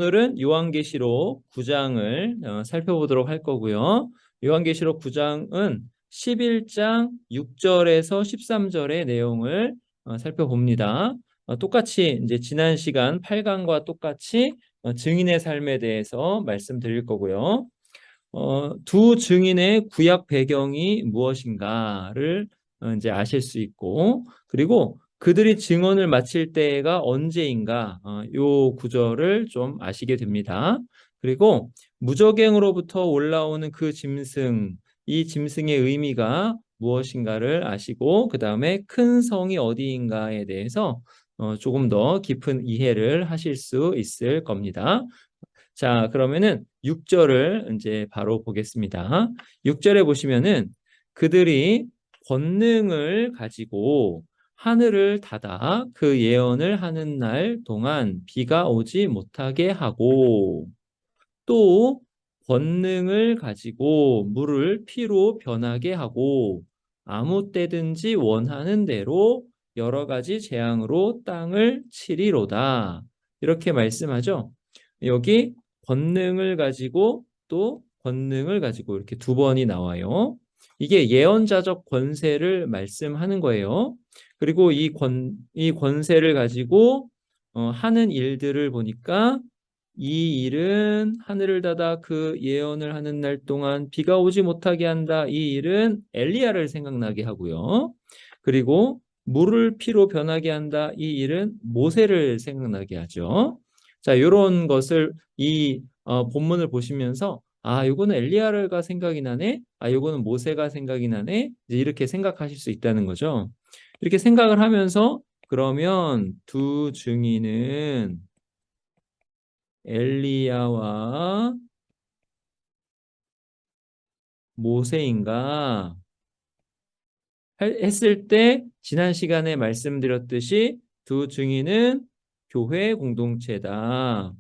오늘은 요한계시록 9장을 살펴보도록 할 거고요. 요한계시록 9장은 11장 6절에서 13절의 내용을 살펴봅니다. 똑같이 이제 지난 시간 8강과 똑같이 증인의 삶에 대해서 말씀드릴 거고요. 두 증인의 구약 배경이 무엇인가를 이제 아실 수 있고, 그리고 그들이 증언을 마칠 때가 언제인가, 요 구절을 좀 아시게 됩니다. 그리고 무저갱으로부터 올라오는 그 짐승, 이 짐승의 의미가 무엇인가를 아시고, 그 다음에 큰 성이 어디인가에 대해서 조금 더 깊은 이해를 하실 수 있을 겁니다. 자, 그러면은 6절을 이제 바로 보겠습니다. 6절에 보시면은 그들이 권능을 가지고 하늘을 닫아 그 예언을 하는 날 동안 비가 오지 못하게 하고, 또 권능을 가지고 물을 피로 변하게 하고 아무 때든지 원하는 대로 여러 가지 재앙으로 땅을 치리로다. 이렇게 말씀하죠. 여기 권능을 가지고 또 권능을 가지고 이렇게 두 번이 나와요. 이게 예언자적 권세를 말씀하는 거예요. 그리고 이 권세를 가지고 하는 일들을 보니까, 이 일은 하늘을 닫아 그 예언을 하는 날 동안 비가 오지 못하게 한다. 이 일은 엘리야를 생각나게 하고요. 그리고 물을 피로 변하게 한다. 이 일은 모세를 생각나게 하죠. 자, 이런 것을 이 본문을 보시면서, 아, 요거는 엘리야가 생각이 나네. 아, 요거는 모세가 생각이 나네. 이제 이렇게 생각하실 수 있다는 거죠. 이렇게 생각을 하면서, 그러면 두 증인은 엘리야와 모세인가 했을 때, 지난 시간에 말씀드렸듯이 두 증인은 교회 공동체다.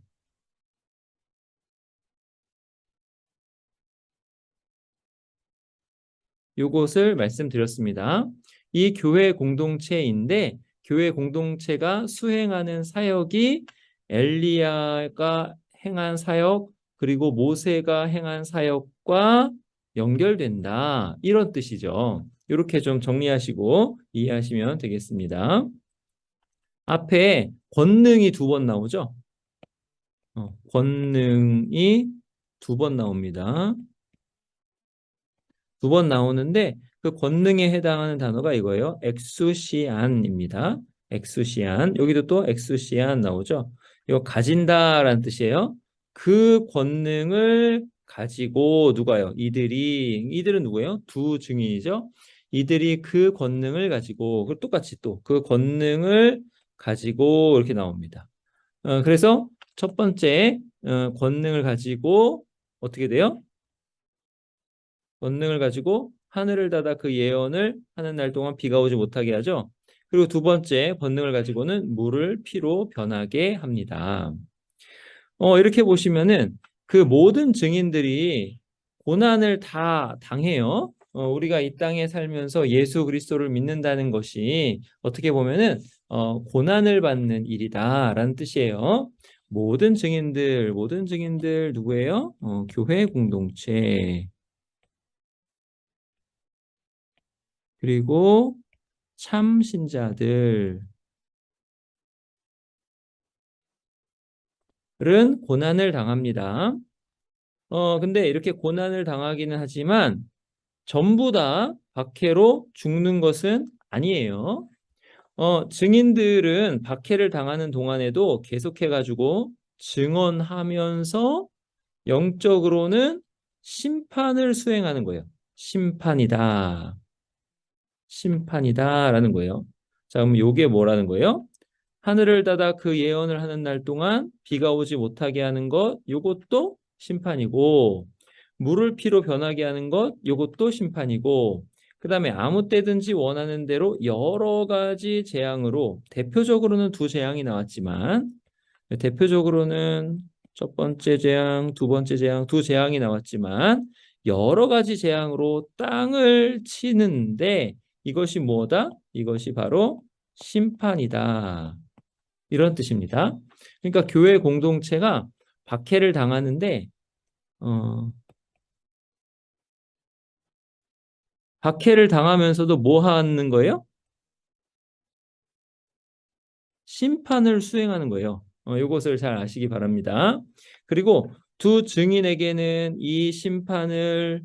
요것을 말씀드렸습니다. 이 교회 공동체인데, 교회 공동체가 수행하는 사역이 엘리야가 행한 사역, 그리고 모세가 행한 사역과 연결된다. 이런 뜻이죠. 이렇게 좀 정리하시고 이해하시면 되겠습니다. 앞에 권능이 두 번 나오죠. 권능이 두 번 나옵니다. 두 번 나오는데, 그 권능에 해당하는 단어가 이거예요. 엑수시안입니다. 엑수시안. 여기도 또 엑수시안 나오죠. 이거 가진다라는 뜻이에요. 그 권능을 가지고 누가요? 이들은 누구예요? 두 증인이죠. 이들이 그 권능을 가지고, 그 똑같이 또 그 권능을 가지고 이렇게 나옵니다. 그래서 첫 번째 권능을 가지고 어떻게 돼요? 권능을 가지고 하늘을 닫아 그 예언을 하는 날 동안 비가 오지 못하게 하죠. 그리고 두 번째 권능을 가지고는 물을 피로 변하게 합니다. 이렇게 보시면은 그 모든 증인들이 고난을 다 당해요. 우리가 이 땅에 살면서 예수 그리스도를 믿는다는 것이 어떻게 보면은 고난을 받는 일이다라는 뜻이에요. 모든 증인들 누구예요? 교회 공동체. 그리고 참 신자들은 고난을 당합니다. 근데 이렇게 고난을 당하기는 하지만 전부 다 박해로 죽는 것은 아니에요. 증인들은 박해를 당하는 동안에도 계속해가지고 증언하면서 영적으로는 심판을 수행하는 거예요. 심판이다라는 거예요. 자, 그럼 이게 뭐라는 거예요? 하늘을 닫아 그 예언을 하는 날 동안 비가 오지 못하게 하는 것, 요것도 심판이고, 물을 피로 변하게 하는 것, 요것도 심판이고, 그 다음에 아무 때든지 원하는 대로 여러 가지 재앙으로, 대표적으로는 두 재앙이 나왔지만, 대표적으로는 첫 번째 재앙, 두 번째 재앙, 두 재앙이 나왔지만, 여러 가지 재앙으로 땅을 치는데, 이것이 뭐다? 이것이 바로 심판이다. 이런 뜻입니다. 그러니까 교회 공동체가 박해를 당하는데 박해를 당하면서도 뭐 하는 거예요? 심판을 수행하는 거예요. 이것을 잘 아시기 바랍니다. 그리고 두 증인에게는 이 심판을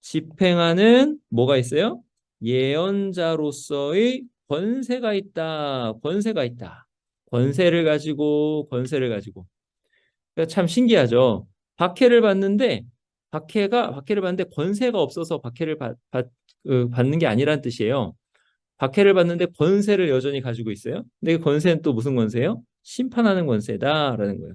집행하는 뭐가 있어요? 예언자로서의 권세가 있다. 권세가 있다. 권세를 가지고. 그러니까 참 신기하죠. 박해를 받는데 박해를 받는데 권세가 없어서 받는 게 아니란 뜻이에요. 박해를 받는데 권세를 여전히 가지고 있어요. 근데 그 권세는 또 무슨 권세예요? 심판하는 권세다라는 거예요.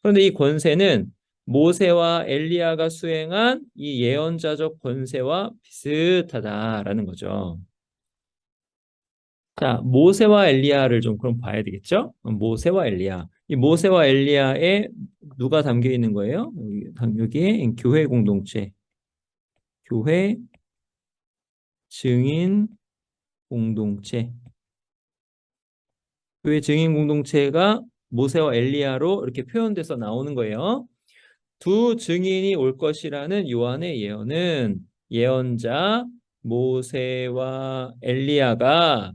그런데 이 권세는 모세와 엘리야가 수행한 이 예언자적 권세와 비슷하다라는 거죠. 자, 모세와 엘리야를 좀 그럼 봐야 되겠죠? 모세와 엘리야. 이 모세와 엘리야에 누가 담겨 있는 거예요? 여기에 교회 공동체, 교회 증인 공동체. 교회 증인 공동체가 모세와 엘리야로 이렇게 표현돼서 나오는 거예요. 두 증인이 올 것이라는 요한의 예언은 예언자 모세와 엘리야가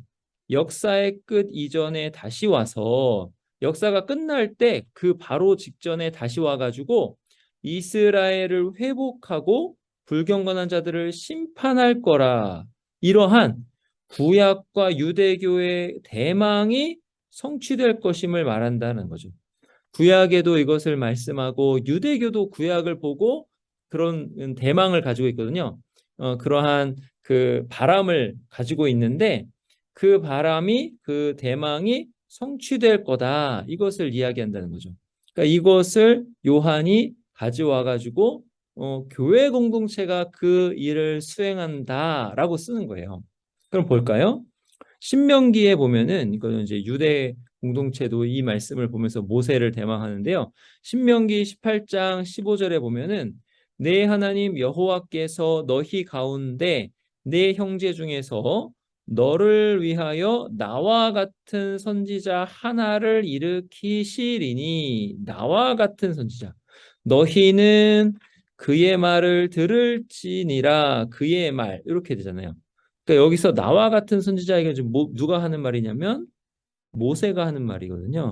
역사의 끝 이전에 다시 와서 역사가 끝날 때 그 바로 직전에 다시 와가지고 이스라엘을 회복하고 불경건한 자들을 심판할 거라. 이러한 구약과 유대교의 대망이 성취될 것임을 말한다는 거죠. 구약에도 이것을 말씀하고 유대교도 구약을 보고 그런 대망을 가지고 있거든요. 그러한 그 바람을 가지고 있는데 그 바람이 그 대망이 성취될 거다. 이것을 이야기한다는 거죠. 그러니까 이것을 요한이 가져와 가지고 교회 공동체가 그 일을 수행한다라고 쓰는 거예요. 그럼 볼까요? 신명기에 보면은 이거는 이제 유대 공동체도 이 말씀을 보면서 모세를 대망하는데요. 신명기 18장 15절에 보면은 내 하나님 여호와께서 너희 가운데 내 형제 중에서 너를 위하여 나와 같은 선지자 하나를 일으키시리니 나와 같은 선지자 너희는 그의 말을 들을지니라 그의 말 이렇게 되잖아요. 그러니까 여기서 나와 같은 선지자에게 지금 누가 하는 말이냐면 모세가 하는 말이거든요.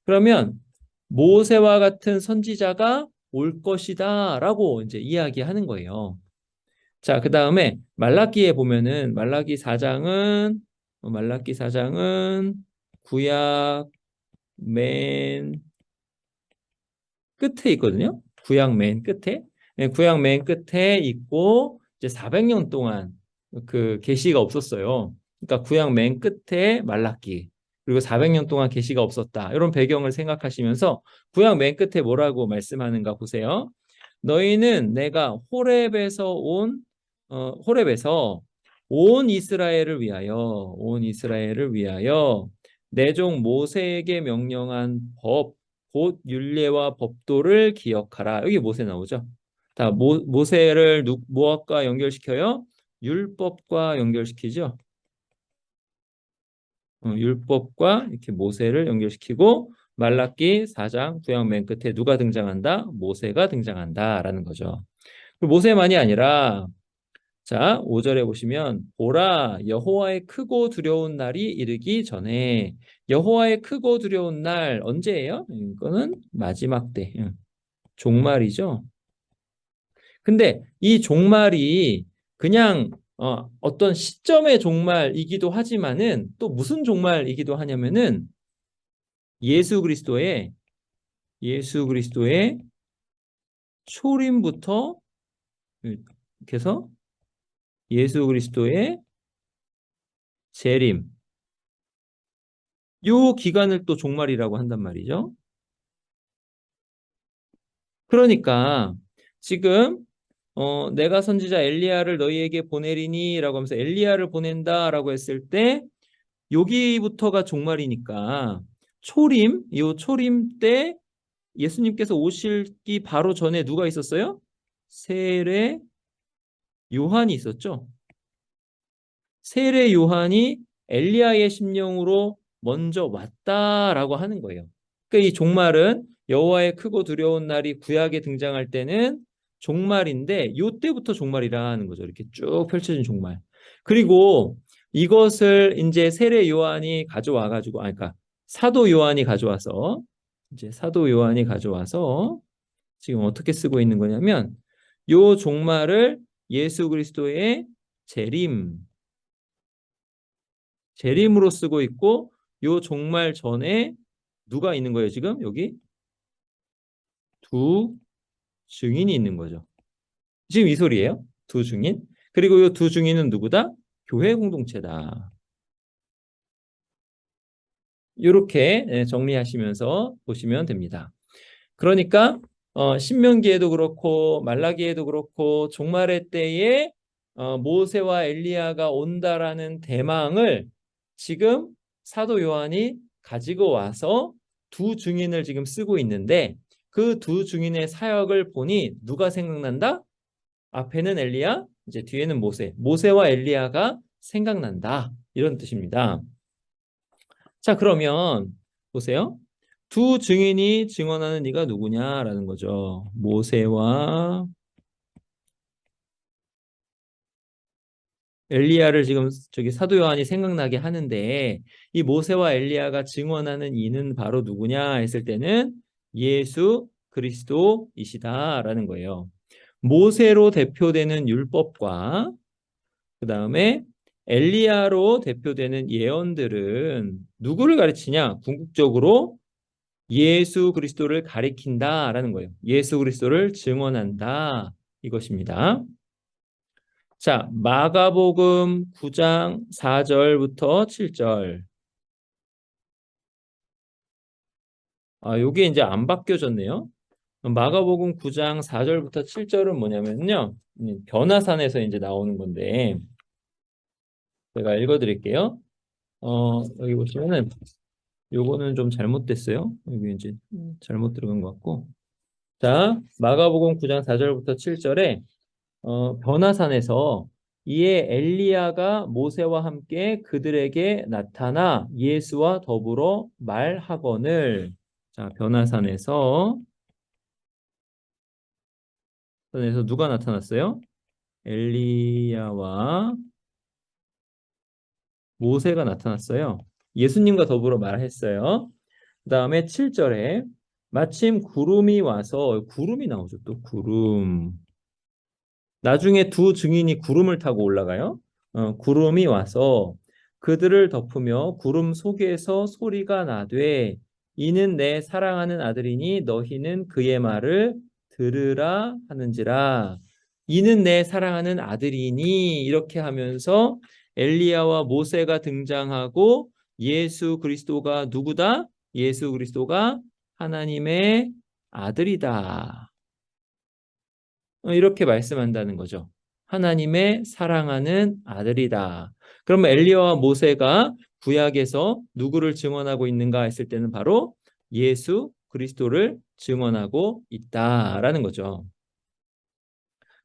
그러면 모세와 같은 선지자가 올 것이다라고 이제 이야기하는 거예요. 자, 그다음에 말라기에 보면은 말라기 4장은 구약 맨 끝에 있거든요. 구약 맨 끝에. 네, 구약 맨 끝에 있고 이제 400년 동안 그 계시가 없었어요. 그러니까 구약 맨 끝에 말라기. 그리고 400년 동안 계시가 없었다. 이런 배경을 생각하시면서 구약 맨 끝에 뭐라고 말씀하는가 보세요. 너희는 내가 호렙에서 온 이스라엘을 위하여 내 종 모세에게 명령한 법 곧 율례와 법도를 기억하라. 여기 모세 나오죠. 자, 모세를 무엇과 연결시켜요? 율법과 연결시키죠. 율법과 이렇게 모세를 연결시키고 말라기 4장 구약 맨 끝에 누가 등장한다? 모세가 등장한다라는 거죠. 모세만이 아니라 자, 5절에 보시면 보라 여호와의 크고 두려운 날이 이르기 전에 여호와의 크고 두려운 날 언제예요? 이거는 마지막 때 종말이죠. 근데 이 종말이 그냥 어떤 시점의 종말이기도 하지만은 또 무슨 종말이기도 하냐면은 예수 그리스도의 초림부터 이렇게 해서 예수 그리스도의 재림 요 기간을 또 종말이라고 한단 말이죠. 그러니까 지금 내가 선지자 엘리야를 너희에게 보내리니라고 하면서 엘리야를 보낸다라고 했을 때 여기부터가 종말이니까 요 초림 때 예수님께서 오실기 바로 전에 누가 있었어요? 세례 요한이 있었죠. 세례 요한이 엘리야의 심령으로 먼저 왔다라고 하는 거예요. 그러니까 이 종말은 여호와의 크고 두려운 날이 구약에 등장할 때는 종말인데 요때부터 종말이라는 거죠. 이렇게 쭉 펼쳐진 종말. 그리고 이것을 이제 세례 요한이 가져와 가지고 그러니까 사도 요한이 가져와서 이제 사도 요한이 가져와서 지금 어떻게 쓰고 있는 거냐면 요 종말을 예수 그리스도의 재림 재림으로 쓰고 있고 요 종말 전에 누가 있는 거예요, 지금? 여기 두 증인이 있는 거죠. 지금 이 소리예요. 두 증인. 그리고 이 두 증인은 누구다? 교회 공동체다. 이렇게 정리하시면서 보시면 됩니다. 그러니까 신명기에도 그렇고 말라기에도 그렇고 종말의 때에 모세와 엘리야가 온다라는 대망을 지금 사도 요한이 가지고 와서 두 증인을 지금 쓰고 있는데 그 두 증인의 사역을 보니 누가 생각난다? 앞에는 엘리야, 이제 뒤에는 모세. 모세와 엘리야가 생각난다. 이런 뜻입니다. 자, 그러면 보세요. 두 증인이 증언하는 이가 누구냐라는 거죠. 모세와 엘리야를 지금 저기 사도 요한이 생각나게 하는데 이 모세와 엘리야가 증언하는 이는 바로 누구냐 했을 때는 예수 그리스도이시다라는 거예요. 모세로 대표되는 율법과 그 다음에 엘리야로 대표되는 예언들은 누구를 가르치냐? 궁극적으로 예수 그리스도를 가리킨다라는 거예요. 예수 그리스도를 증언한다 이것입니다. 자, 마가복음 9장 4절부터 7절. 요게 이제 안 바뀌어졌네요. 마가복음 9장 4절부터 7절은 뭐냐면요. 변화산에서 이제 나오는 건데 제가 읽어 드릴게요. 여기 보시면은 요거는 좀 잘못됐어요. 여기 이제 잘못 들어간 것 같고. 자, 마가복음 9장 4절부터 7절에 변화산에서 이에 엘리야가 모세와 함께 그들에게 나타나 예수와 더불어 말하거늘. 자, 변화산에서 누가 나타났어요? 엘리야와 모세가 나타났어요. 예수님과 더불어 말했어요. 그 다음에 7절에 마침 구름이 와서 구름이 나오죠. 또 구름. 나중에 두 증인이 구름을 타고 올라가요. 구름이 와서 그들을 덮으며 구름 속에서 소리가 나되 이는 내 사랑하는 아들이니 너희는 그의 말을 들으라 하는지라. 이는 내 사랑하는 아들이니 이렇게 하면서 엘리야와 모세가 등장하고 예수 그리스도가 누구다? 예수 그리스도가 하나님의 아들이다. 이렇게 말씀한다는 거죠. 하나님의 사랑하는 아들이다. 그러면 엘리야와 모세가 구약에서 누구를 증언하고 있는가 했을 때는 바로 예수 그리스도를 증언하고 있다라는 거죠.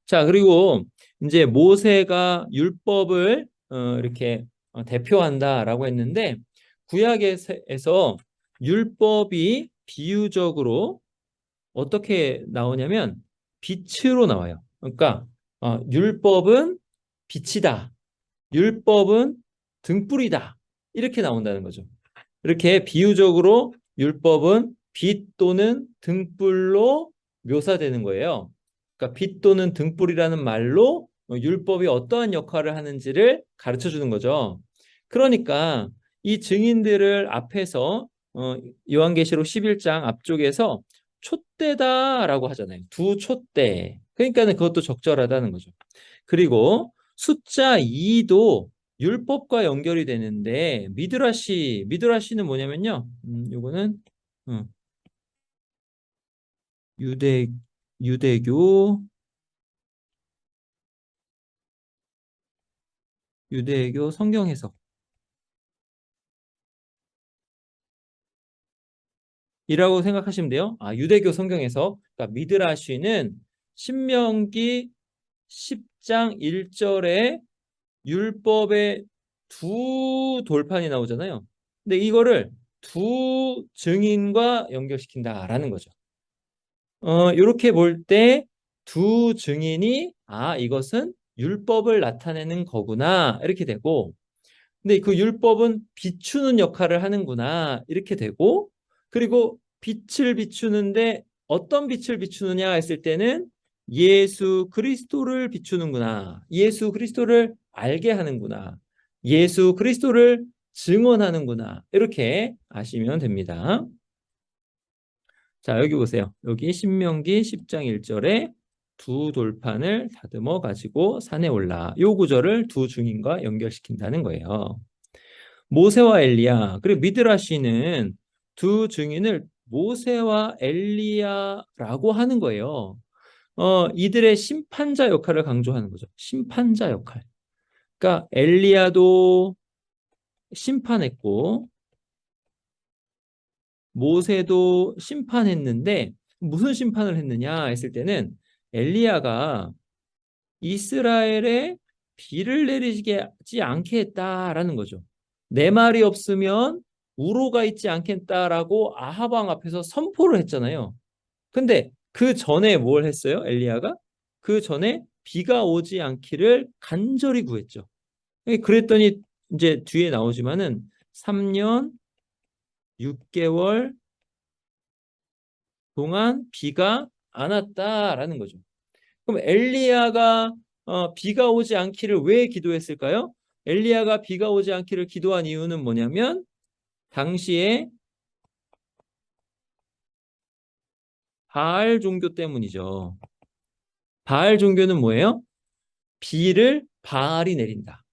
자, 그리고 이제 모세가 율법을 이렇게 대표한다라고 했는데 구약에서 율법이 비유적으로 어떻게 나오냐면 빛으로 나와요. 그러니까 율법은 빛이다. 율법은 등불이다. 이렇게 나온다는 거죠. 이렇게 비유적으로 율법은 빛 또는 등불로 묘사되는 거예요. 그러니까 빛 또는 등불이라는 말로 율법이 어떠한 역할을 하는지를 가르쳐 주는 거죠. 그러니까 이 증인들을 앞에서 요한계시록 11장 앞쪽에서 촛대다라고 하잖아요. 두 촛대. 그러니까는 그것도 적절하다는 거죠. 그리고 숫자 2도 율법과 연결이 되는데 미드라시는 뭐냐면요. 요거는 유대 유대교 유대교 성경 해석이라고 생각하시면 돼요. 유대교 성경 해석. 그러니까 미드라시는 신명기 10장 1절에 율법의 두 돌판이 나오잖아요. 근데 이거를 두 증인과 연결시킨다라는 거죠. 이렇게 볼 때 두 증인이 이것은 율법을 나타내는 거구나 이렇게 되고, 근데 그 율법은 비추는 역할을 하는구나 이렇게 되고, 그리고 빛을 비추는데 어떤 빛을 비추느냐 했을 때는 예수 그리스도를 비추는구나, 예수 그리스도를 알게 하는구나, 예수 그리스도를 증언하는구나 이렇게 아시면 됩니다. 자, 여기 보세요. 여기 신명기 10장 1절에 두 돌판을 다듬어 가지고 산에 올라, 요 구절을 두 증인과 연결시킨다는 거예요. 모세와 엘리야, 그리고 미드라시는 두 증인을 모세와 엘리야라고 하는 거예요. 이들의 심판자 역할을 강조하는 거죠. 심판자 역할. 그러니까 엘리야도 심판했고 모세도 심판했는데, 무슨 심판을 했느냐 했을 때는 엘리야가 이스라엘에 비를 내리지 않게 했다라는 거죠. 내 말이 없으면 우로가 있지 않겠다라고 아합 왕 앞에서 선포를 했잖아요. 근데 그 전에 뭘 했어요? 엘리야가 그 전에 비가 오지 않기를 간절히 구했죠. 그랬더니 이제 뒤에 나오지만은 3년 6개월 동안 비가 안 왔다라는 거죠. 그럼 엘리야가 비가 오지 않기를 왜 기도했을까요? 엘리야가 비가 오지 않기를 기도한 이유는 뭐냐면 당시에 바알 종교 때문이죠. 바알 종교는 뭐예요? 비를 바알이 내린다.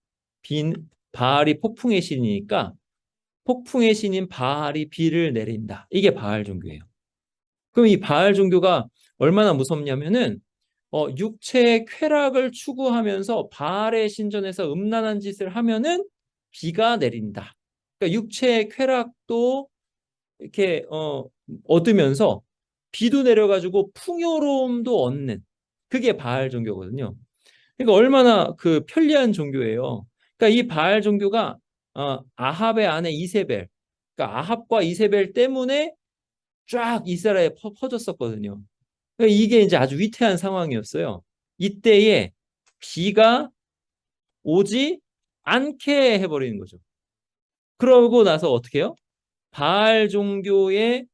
바알이 폭풍의 신이니까 폭풍의 신인 바알이 비를 내린다. 이게 바알 종교예요. 그럼 이 바알 종교가 얼마나 무섭냐면은 육체의 쾌락을 추구하면서 바알의 신전에서 음란한 짓을 하면은 비가 내린다. 그러니까 육체의 쾌락도 이렇게 얻으면서 비도 내려가지고 풍요로움도 얻는, 그게 바알 종교거든요. 그러니까 얼마나 그 편리한 종교예요. 그러니까 이 바알 종교가 아합의 아내 이세벨, 그러니까 아합과 이세벨 때문에 쫙 이스라엘에 퍼졌었거든요. 그러니까 이게 이제 아주 위태한 상황이었어요. 이때에 비가 오지 않게 해버리는 거죠. 그러고 나서 어떻게 해요? 바알 종교의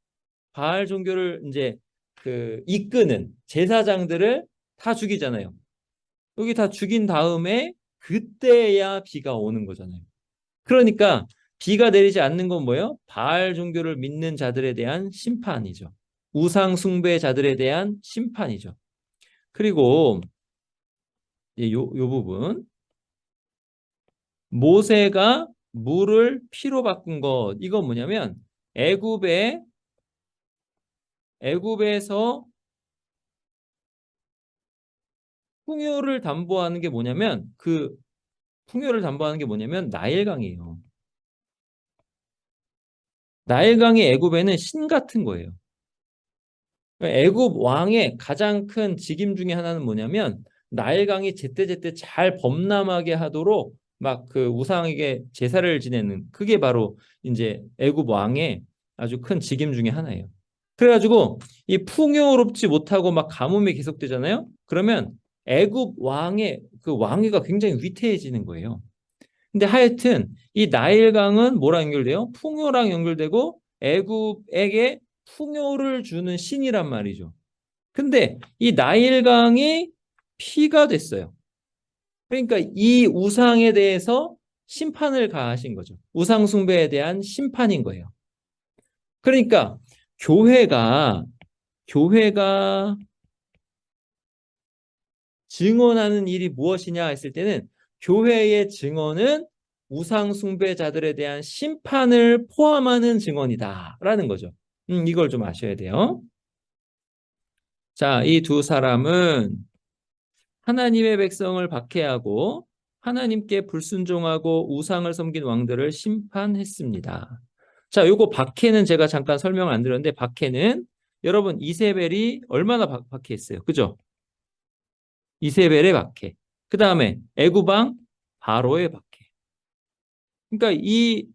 바알 종교를 이제 그 이끄는 제사장들을 다 죽이잖아요. 여기 다 죽인 다음에 그때야 비가 오는 거잖아요. 그러니까 비가 내리지 않는 건 뭐예요? 바알 종교를 믿는 자들에 대한 심판이죠. 우상 숭배자들에 대한 심판이죠. 그리고 요 부분, 모세가 물을 피로 바꾼 것, 이건 뭐냐면 애굽에 애굽에서 풍요를 담보하는 게 뭐냐면 그 풍요를 담보하는 게 뭐냐면 나일강이에요. 나일강이 애굽에는 신 같은 거예요. 애굽 왕의 가장 큰 직임 중에 하나는 뭐냐면 나일강이 제때제때 잘 범람하게 하도록 막 그 우상에게 제사를 지내는, 그게 바로 이제 애굽 왕의 아주 큰 직임 중에 하나예요. 그래가지고 이 풍요롭지 못하고 막 가뭄이 계속되잖아요. 그러면 애굽 왕의 그 왕위가 굉장히 위태해지는 거예요. 근데 하여튼 이 나일강은 뭐랑 연결돼요? 풍요랑 연결되고 애굽에게 풍요를 주는 신이란 말이죠. 근데 이 나일강이 피가 됐어요. 그러니까 이 우상에 대해서 심판을 가하신 거죠. 우상 숭배에 대한 심판인 거예요. 그러니까 교회가 교회가 증언하는 일이 무엇이냐 했을 때는 교회의 증언은 우상 숭배자들에 대한 심판을 포함하는 증언이다라는 거죠. 이걸 좀 아셔야 돼요. 자, 이 두 사람은 하나님의 백성을 박해하고 하나님께 불순종하고 우상을 섬긴 왕들을 심판했습니다. 자, 요거 박해는 제가 잠깐 설명을 안 드렸는데, 박해는 여러분 이세벨이 얼마나 박해했어요. 그죠? 이세벨의 박해. 그 다음에 애구방 바로의 박해. 그러니까 이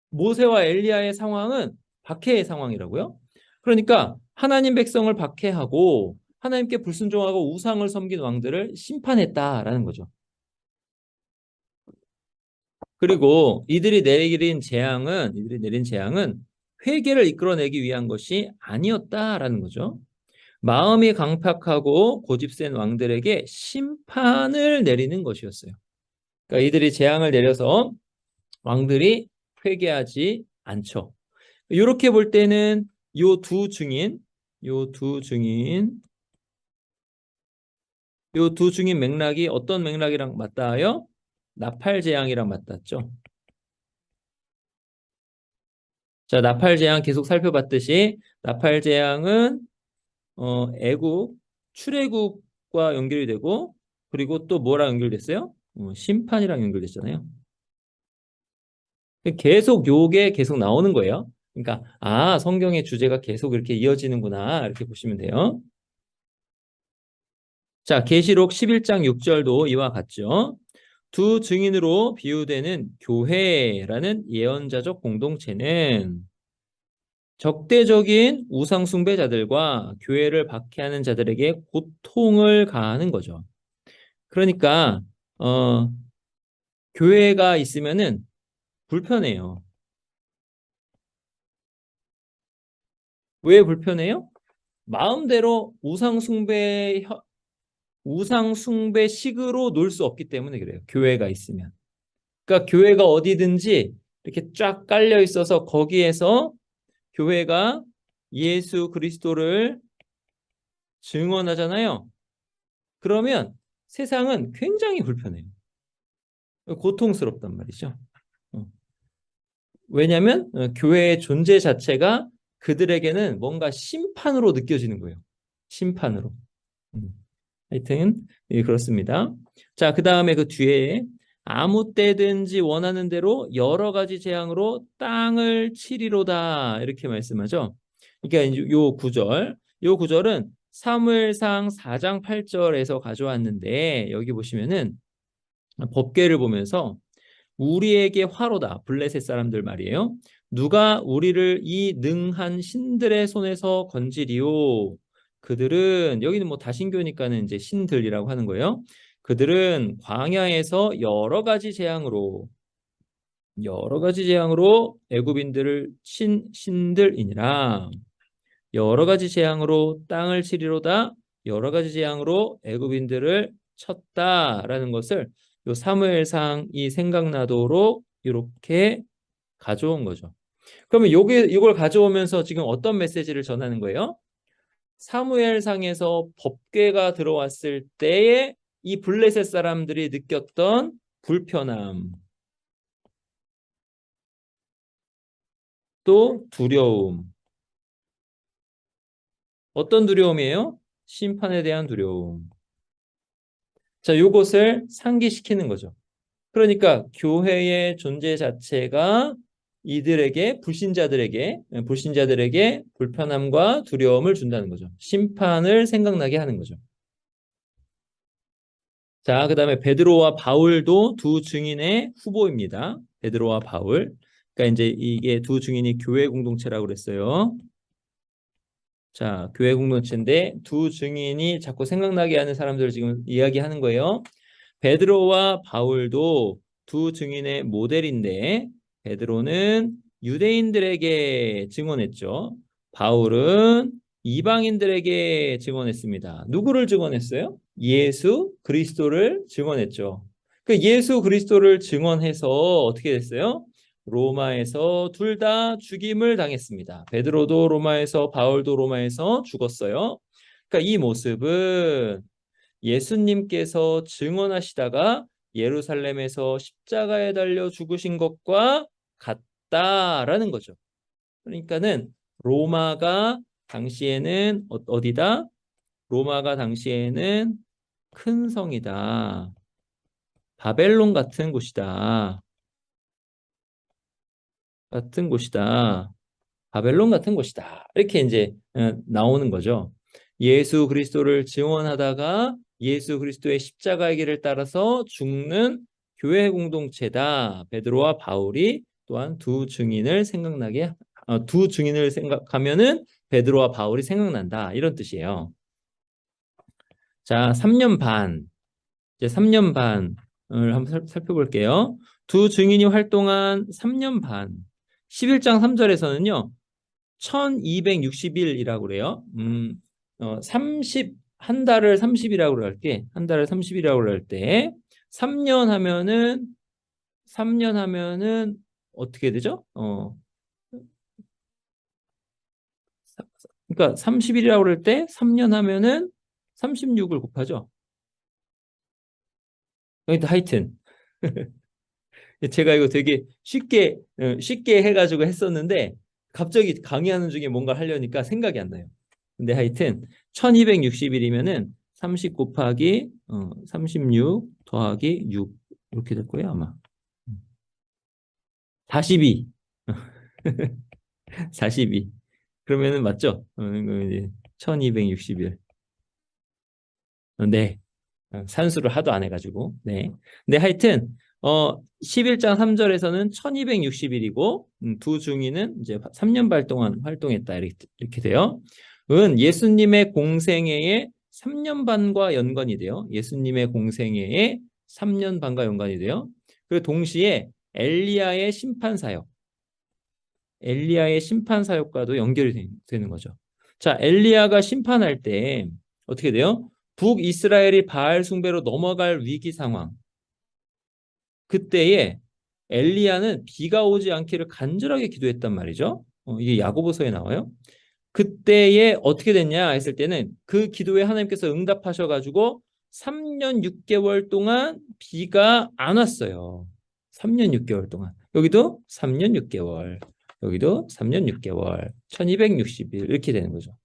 모세와 엘리야의 상황은 박해의 상황이라고요. 그러니까 하나님 백성을 박해하고 하나님께 불순종하고 우상을 섬긴 왕들을 심판했다라는 거죠. 그리고 이들이 내린 재앙은 회개를 이끌어내기 위한 것이 아니었다라는 거죠. 마음이 강팍하고 고집센 왕들에게 심판을 내리는 것이었어요. 그러니까 이들이 재앙을 내려서 왕들이 회개하지 않죠. 이렇게 볼 때는 요 두 증인, 요 두 증인, 요 두 증인 맥락이 어떤 맥락이랑 맞닿아요? 나팔 재앙이랑 맞닿죠. 자, 나팔 재앙 계속 살펴봤듯이 나팔 재앙은 애국, 출애굽과 연결이 되고 그리고 또 뭐랑 연결됐어요? 심판이랑 연결됐잖아요. 계속 요게 계속 나오는 거예요. 그러니까 성경의 주제가 계속 이렇게 이어지는구나 이렇게 보시면 돼요. 자, 계시록 11장 6절도 이와 같죠. 두 증인으로 비유되는 교회라는 예언자적 공동체는 적대적인 우상 숭배자들과 교회를 박해하는 자들에게 고통을 가하는 거죠. 그러니까 어, 교회가 있으면은 불편해요. 왜 불편해요? 마음대로 우상 숭배식으로 놀 수 없기 때문에 그래요. 교회가 있으면. 그러니까 교회가 어디든지 이렇게 쫙 깔려 있어서 거기에서 교회가 예수 그리스도를 증언하잖아요. 그러면 세상은 굉장히 불편해요. 고통스럽단 말이죠. 어. 왜냐하면 교회의 존재 자체가 그들에게는 뭔가 심판으로 느껴지는 거예요. 심판으로. 음. 하여튼 그렇습니다. 자, 그 다음에 그 뒤에 아무 때든지 원하는 대로 여러 가지 재앙으로 땅을 치리로다 이렇게 말씀하죠. 그러니까 요 구절은 사무엘상 4장 8절에서 가져왔는데 여기 보시면은 법궤를 보면서 우리에게 화로다. 블레셋 사람들 말이에요. 누가 우리를 이 능한 신들의 손에서 건지리오. 그들은 여기는 뭐 다신교니까는 이제 신들이라고 하는 거예요. 그들은 광야에서 여러 가지 재앙으로 애굽인들을 친 신들이니라. 여러 가지 재앙으로 땅을 치리로다. 여러 가지 재앙으로 애굽인들을 쳤다라는 것을 요 사무엘상이 생각나도록 이렇게 가져온 거죠. 그러면 이걸 가져오면서 지금 어떤 메시지를 전하는 거예요? 사무엘상에서 법궤가 들어왔을 때에 이 블레셋 사람들이 느꼈던 불편함, 또 두려움. 어떤 두려움이에요? 심판에 대한 두려움. 자, 요것을 상기시키는 거죠. 그러니까 교회의 존재 자체가 불신자들에게 불편함과 두려움을 준다는 거죠. 심판을 생각나게 하는 거죠. 자, 그다음에 베드로와 바울도 두 증인의 후보입니다. 베드로와 바울. 그러니까 이제 이게 두 증인이 교회 공동체라고 그랬어요. 자, 교회 공동체인데 두 증인이 자꾸 생각나게 하는 사람들을 지금 이야기하는 거예요. 베드로와 바울도 두 증인의 모델인데 베드로는 유대인들에게 증언했죠. 바울은 이방인들에게 증언했습니다. 누구를 증언했어요? 예수 그리스도를 증언했죠. 그 예수 그리스도를 증언해서 어떻게 됐어요? 로마에서 둘 다 죽임을 당했습니다. 베드로도 로마에서 바울도 로마에서 죽었어요. 그러니까 이 모습은 예수님께서 증언하시다가 예루살렘에서 십자가에 달려 죽으신 것과 같다라는 거죠. 그러니까는 로마가 당시에는 어디다? 로마가 당시에는 큰 성이다. 바벨론 같은 곳이다. 같은 곳이다. 바벨론 같은 곳이다. 이렇게 이제 나오는 거죠. 예수 그리스도를 증언하다가 예수 그리스도의 십자가의 길을 따라서 죽는 교회 공동체다. 베드로와 바울이 또한 두 증인을 생각나게 두 증인을 생각하면은 베드로와 바울이 생각난다. 이런 뜻이에요. 자, 3년 반. 이제 3년 반을 한번 살펴볼게요. 두 증인이 활동한 3년 반. 11장 3절에서는요. 1260일이라고 그래요. 한 달을 30이라고 그럴 때, 한 달을 30이라고 그럴 때 3년 하면은 어떻게 되죠? 그러니까 30일이라고 그럴 때 3년 하면은 36을 곱하죠. 하여튼 제가 이거 되게 쉽게 해가지고 했었는데 갑자기 강의하는 중에 뭔가 하려니까 생각이 안 나요. 근데 하여튼 1260일이면은 30 곱하기 36 더하기 6 이렇게 될 거예요 아마. 42 42 그러면은 맞죠? 이거 이제 1260일. 네. 산수를 하도 안 해가지고. 네. 근데 하여튼 11장 3절에서는 1260일이고 두 중인은 이제 3년 반 동안 활동했다 이렇게 돼요. 은 예수님의 공생애의 3년 반과 연관이 돼요. 예수님의 공생애의 3년 반과 연관이 돼요. 그리고 동시에 엘리야의 심판 사역과도 연결이 되는 거죠. 자, 엘리야가 심판할 때 어떻게 돼요? 북이스라엘이 바알 숭배로 넘어갈 위기 상황. 그때에 엘리야는 비가 오지 않기를 간절하게 기도했단 말이죠. 이게 야고보서에 나와요. 그때에 어떻게 됐냐 했을 때는 그 기도에 하나님께서 응답하셔가지고 3년 6개월 동안 비가 안 왔어요. 3년 6개월 동안. 여기도 3년 6개월. 여기도 3년 6개월. 1260일 이렇게 되는 거죠.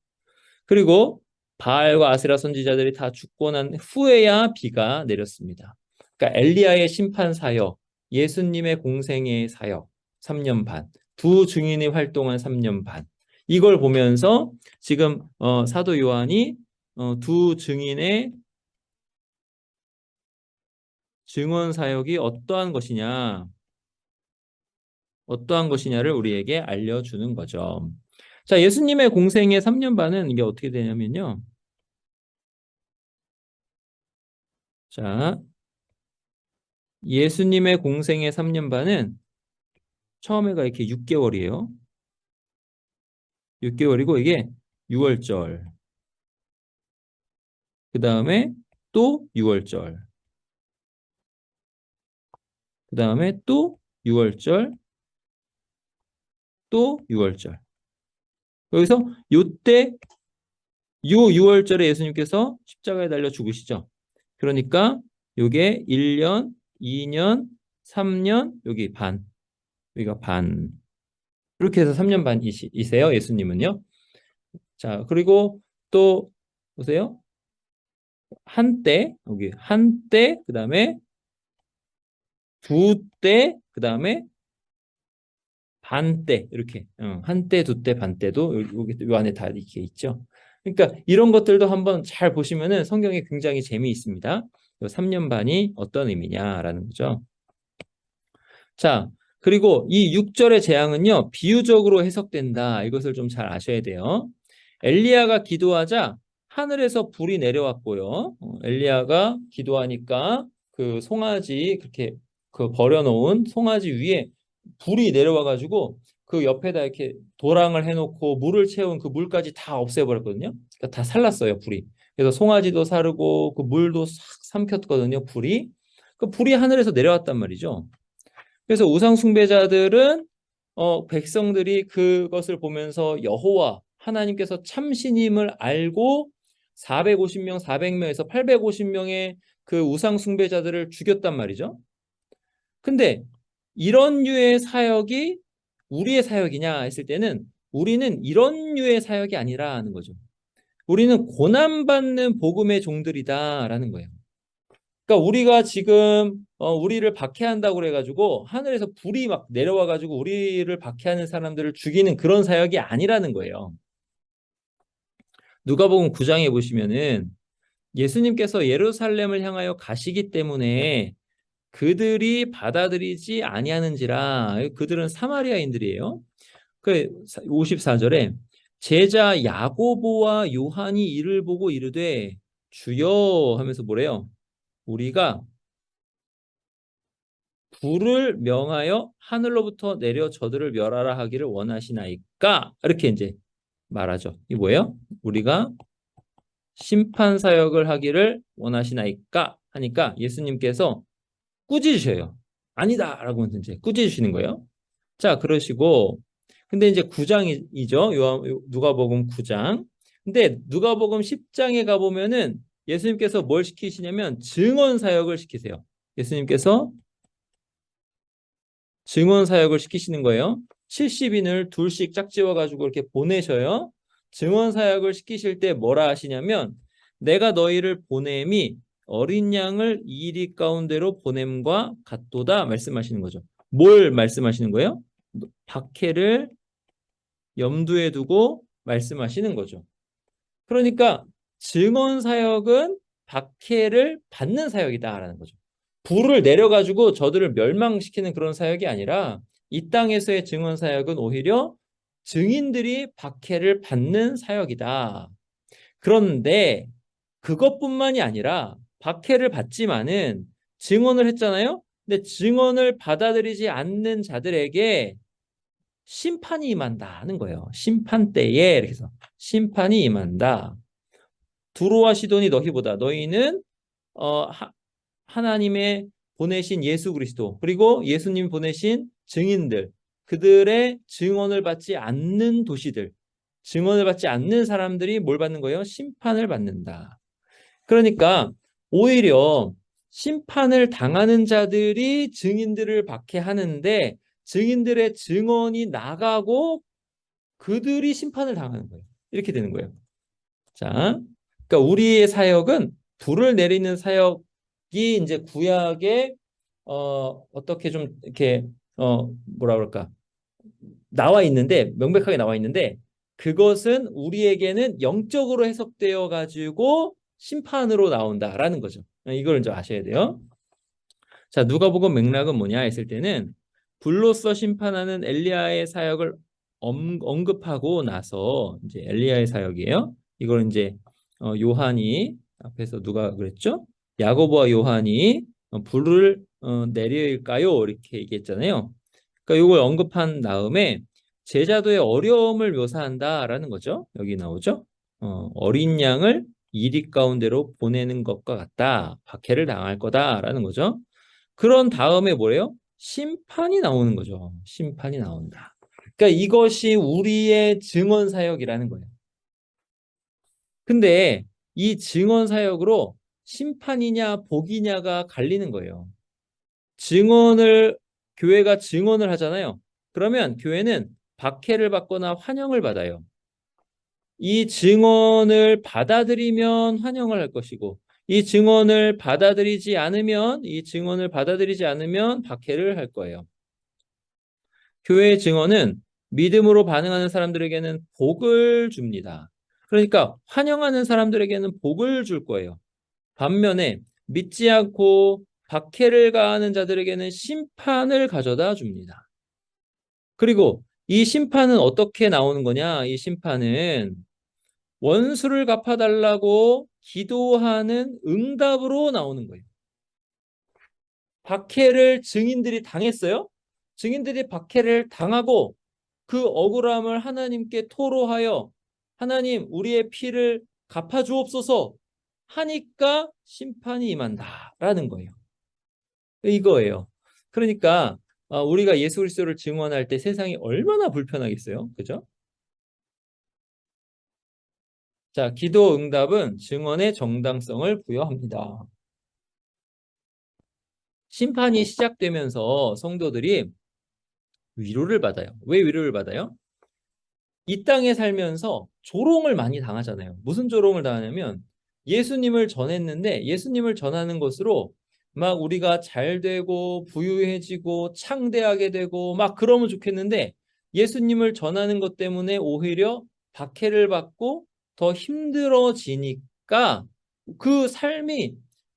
그리고 바알과 아세라 선지자들이 다 죽고 난 후에야 비가 내렸습니다. 그러니까 엘리야의 심판 사역, 예수님의 공생의 사역 3년 반, 두 증인이 활동한 3년 반. 이걸 보면서 지금 사도 요한이 두 증인의 증언 사역이 어떠한 것이냐를 우리에게 알려주는 거죠. 자, 예수님의 공생의 3년 반은 이게 어떻게 되냐면요. 자, 예수님의 공생의 3년 반은 처음에가 이렇게 6개월이에요. 6개월이고 이게 6월절. 그 다음에 또 6월절. 그 다음에 또 6월절. 또 6월절. 여기서 요때 6월절에 예수님께서 십자가에 달려 죽으시죠. 그러니까 요게 1년, 2년, 3년, 여기 반. 여기가 반. 이렇게 해서 3년 반이세요, 예수님은요. 자, 그리고 또 보세요. 한때, 여기 한때, 그 다음에 두 때, 그 다음에 반때, 이렇게. 한때, 두 때, 반때도 여기 요 안에 다 이렇게 있죠. 그러니까 이런 것들도 한번 잘 보시면은 성경에 굉장히 재미있습니다. 3년 반이 어떤 의미냐라는 거죠. 자, 그리고 이 6절의 재앙은요, 비유적으로 해석된다. 이것을 좀 잘 아셔야 돼요. 엘리야가 기도하자 하늘에서 불이 내려왔고요. 엘리야가 기도하니까 그 송아지 그렇게 그 버려놓은 송아지 위에 불이 내려와가지고 그 옆에다 이렇게 도랑을 해놓고 물을 채운 그 물까지 다 없애버렸거든요. 그러니까 다 살랐어요, 불이. 그래서 송아지도 사르고 그 물도 싹 삼켰거든요, 불이. 그 불이 하늘에서 내려왔단 말이죠. 그래서 우상 숭배자들은 백성들이 그것을 보면서 여호와 하나님께서 참신임을 알고 450명, 400명에서 850명의 그 우상 숭배자들을 죽였단 말이죠. 근데 이런 류의 사역이 우리의 사역이냐 했을 때는 우리는 이런 류의 사역이 아니라는 거죠. 우리는 고난받는 복음의 종들이다라는 거예요. 그러니까 우리가 지금 우리를 박해한다고 그래가지고 하늘에서 불이 막 내려와가지고 우리를 박해하는 사람들을 죽이는 그런 사역이 아니라는 거예요. 누가복음 9장에 보시면은 예수님께서 예루살렘을 향하여 가시기 때문에 그들이 받아들이지 아니하는지라. 그들은 사마리아인들이에요. 그 54절에 제자 야고보와 요한이 이를 보고 이르되 주여 하면서 뭐래요? 우리가 불을 명하여 하늘로부터 내려 저들을 멸하라 하기를 원하시나이까? 이렇게 이제 말하죠. 이게 뭐예요? 우리가 심판 사역을 하기를 원하시나이까? 하니까 예수님께서 꾸짖으셔요. 아니다라고 이제 꾸짖으시는 거예요. 자, 그러시고 근데 이제 9장이죠. 누가복음 9장. 근데 누가복음 10장에 가 보면은 예수님께서 뭘 시키시냐면 증언 사역을 시키세요. 예수님께서 증언 사역을 시키시는 거예요. 70인을 둘씩 짝지어 가지고 이렇게 보내셔요. 증언 사역을 시키실 때 뭐라 하시냐면 내가 너희를 보냄이 어린 양을 이리 가운데로 보냄과 같도다 말씀하시는 거죠. 뭘 말씀하시는 거예요? 박해를 염두에 두고 말씀하시는 거죠. 그러니까 증언 사역은 박해를 받는 사역이다라는 거죠. 불을 내려가지고 저들을 멸망시키는 그런 사역이 아니라 이 땅에서의 증언 사역은 오히려 증인들이 박해를 받는 사역이다. 그런데 그것뿐만이 아니라 박해를 받지만은 증언을 했잖아요. 근데 증언을 받아들이지 않는 자들에게 심판이 임한다는 거예요. 심판 때에 이렇게 해서 심판이 임한다. 두로와 시돈이 너희보다 너희는 하나님의 보내신 예수 그리스도 그리고 예수님 보내신 증인들 그들의 증언을 받지 않는 도시들 증언을 받지 않는 사람들이 뭘 받는 거예요? 심판을 받는다. 그러니까 오히려 심판을 당하는 자들이 증인들을 박해하는데 증인들의 증언이 나가고 그들이 심판을 당하는 거예요. 이렇게 되는 거예요. 자, 그러니까 우리의 사역은 불을 내리는 사역이 이제 구약에 어떻게 좀 이렇게 뭐라 그럴까 나와 있는데 명백하게 나와 있는데 그것은 우리에게는 영적으로 해석되어 가지고 심판으로 나온다라는 거죠. 이걸 이제 아셔야 돼요. 자, 누가복음 맥락은 뭐냐 했을 때는 불로서 심판하는 엘리야의 사역을 언급하고 나서 이제 엘리야의 사역이에요. 이걸 이제 요한이 앞에서 누가 그랬죠? 야고보와 요한이 불을 내릴까요? 이렇게 얘기했잖아요. 그러니까 이걸 언급한 다음에 제자도의 어려움을 묘사한다라는 거죠. 여기 나오죠. 어린 양을 이리 가운데로 보내는 것과 같다. 박해를 당할 거다라는 거죠. 그런 다음에 뭐래요? 심판이 나오는 거죠. 심판이 나온다. 그러니까 이것이 우리의 증언 사역이라는 거예요. 근데 이 증언 사역으로 심판이냐 복이냐가 갈리는 거예요. 교회가 증언을 하잖아요. 그러면 교회는 박해를 받거나 환영을 받아요. 이 증언을 받아들이면 환영을 할 것이고 이 증언을 받아들이지 않으면 박해를 할 거예요. 교회의 증언은 믿음으로 반응하는 사람들에게는 복을 줍니다. 그러니까 환영하는 사람들에게는 복을 줄 거예요. 반면에 믿지 않고 박해를 가하는 자들에게는 심판을 가져다 줍니다. 그리고 이 심판은 어떻게 나오는 거냐? 이 심판은 원수를 갚아달라고 기도하는 응답으로 나오는 거예요. 박해를 증인들이 당했어요. 증인들이 박해를 당하고 그 억울함을 하나님께 토로하여 하나님 우리의 피를 갚아주옵소서 하니까 심판이 임한다라는 거예요. 이거예요. 그러니까 우리가 예수 그리스도를 증언할 때 세상이 얼마나 불편하겠어요. 그죠? 자, 기도 응답은 증언의 정당성을 부여합니다. 심판이 시작되면서 성도들이 위로를 받아요. 왜 위로를 받아요? 이 땅에 살면서 조롱을 많이 당하잖아요. 무슨 조롱을 당하냐면 예수님을 전했는데 예수님을 전하는 것으로 막 우리가 잘 되고 부유해지고 창대하게 되고 막 그러면 좋겠는데 예수님을 전하는 것 때문에 오히려 박해를 받고 더 힘들어지니까 그 삶이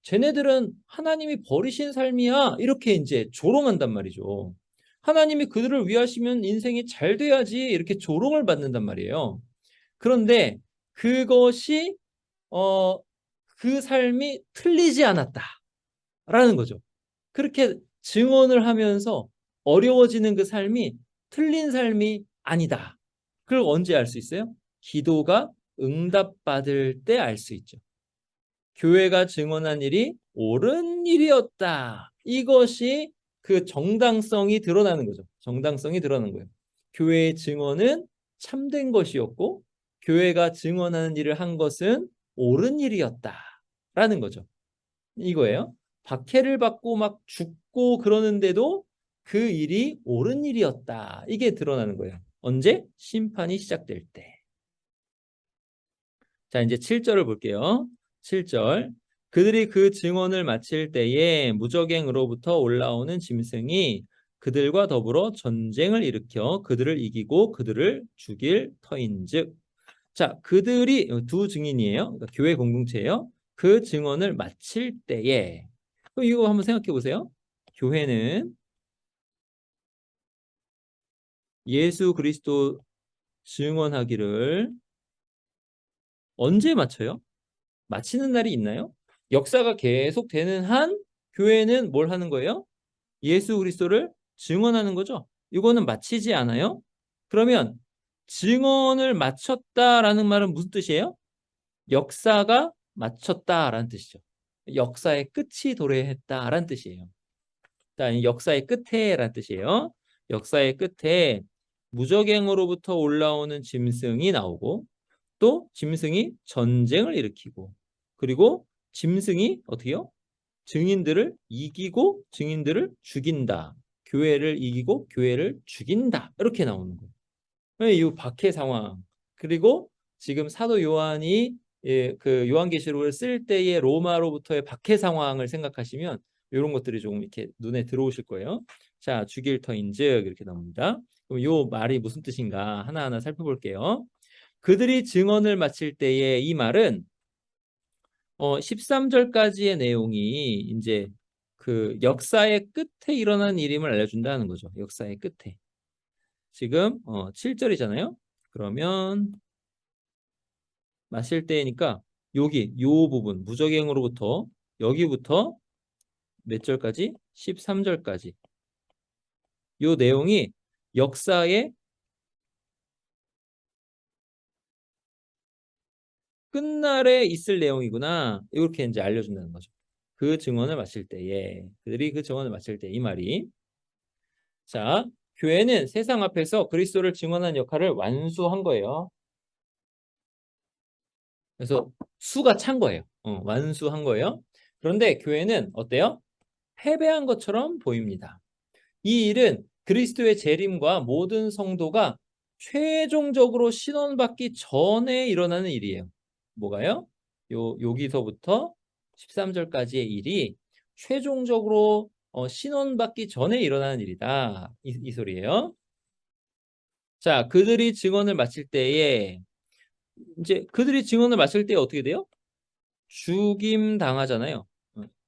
쟤네들은 하나님이 버리신 삶이야. 이렇게 이제 조롱한단 말이죠. 하나님이 그들을 위하시면 인생이 잘 돼야지 이렇게 조롱을 받는단 말이에요. 그런데 그것이 어, 그 삶이 틀리지 않았다라는 거죠. 그렇게 증언을 하면서 어려워지는 그 삶이 틀린 삶이 아니다. 그걸 언제 알 수 있어요? 기도가 응답받을 때 알 수 있죠. 교회가 증언한 일이 옳은 일이었다. 이것이 그 정당성이 드러나는 거죠. 정당성이 드러나는 거예요. 교회의 증언은 참된 것이었고 교회가 증언하는 일을 한 것은 옳은 일이었다라는 거죠. 이거예요. 박해를 받고 막 죽고 그러는데도 그 일이 옳은 일이었다. 이게 드러나는 거예요. 언제? 심판이 시작될 때. 자, 이제 7절을 볼게요. 7절. 그들이 그 증언을 마칠 때에 무적행으로부터 올라오는 짐승이 그들과 더불어 전쟁을 일으켜 그들을 이기고 그들을 죽일 터인즉. 자, 그들이 두 증인이에요. 그러니까 교회 공동체예요. 그 증언을 마칠 때에 그럼 이거 한번 생각해 보세요. 교회는 예수 그리스도 증언하기를 언제 마쳐요? 마치는 날이 있나요? 역사가 계속 되는 한 교회는 뭘 하는 거예요? 예수 그리스도를 증언하는 거죠. 이거는 마치지 않아요? 그러면 증언을 마쳤다라는 말은 무슨 뜻이에요? 역사가 마쳤다라는 뜻이죠. 역사의 끝이 도래했다라는 뜻이에요. 자, 역사의 끝에라는 뜻이에요. 역사의 끝에 무적행으로부터 올라오는 짐승이 나오고 또 짐승이 전쟁을 일으키고 그리고 짐승이 어떻게요? 증인들을 이기고 증인들을 죽인다. 교회를 이기고 교회를 죽인다. 이렇게 나오는 거예요. 이 박해 상황. 그리고 지금 사도 요한이 그 요한계시록을 쓸 때의 로마로부터의 박해 상황을 생각하시면 이런 것들이 조금 이렇게 눈에 들어오실 거예요. 자, 죽일 터인즉 이렇게 나옵니다. 그럼 요 말이 무슨 뜻인가 하나하나 살펴볼게요. 그들이 증언을 마칠 때에 이 말은 13절까지의 내용이 이제 그 역사의 끝에 일어난 일임을 알려준다는 거죠. 역사의 끝에. 지금 7절이잖아요. 그러면 마실 때니까 여기 요 부분 무적행으로부터 여기부터 몇 절까지? 13절까지. 요 내용이 역사의 끝날에 있을 내용이구나. 이렇게 이제 알려준다는 거죠. 그 증언을 마칠 때에 그들이 그 증언을 마칠 때 이 말이 자, 교회는 세상 앞에서 그리스도를 증언한 역할을 완수한 거예요. 그래서 수가 찬 거예요. 완수한 거예요. 그런데 교회는 어때요? 패배한 것처럼 보입니다. 이 일은 그리스도의 재림과 모든 성도가 최종적으로 신원받기 전에 일어나는 일이에요. 뭐가요? 여기서부터 13절까지의 일이 최종적으로 신원받기 전에 일어나는 일이다. 이 소리예요. 자, 그들이 증언을 마칠 때에 이제 그들이 증언을 마칠 때 어떻게 돼요? 죽임 당하잖아요.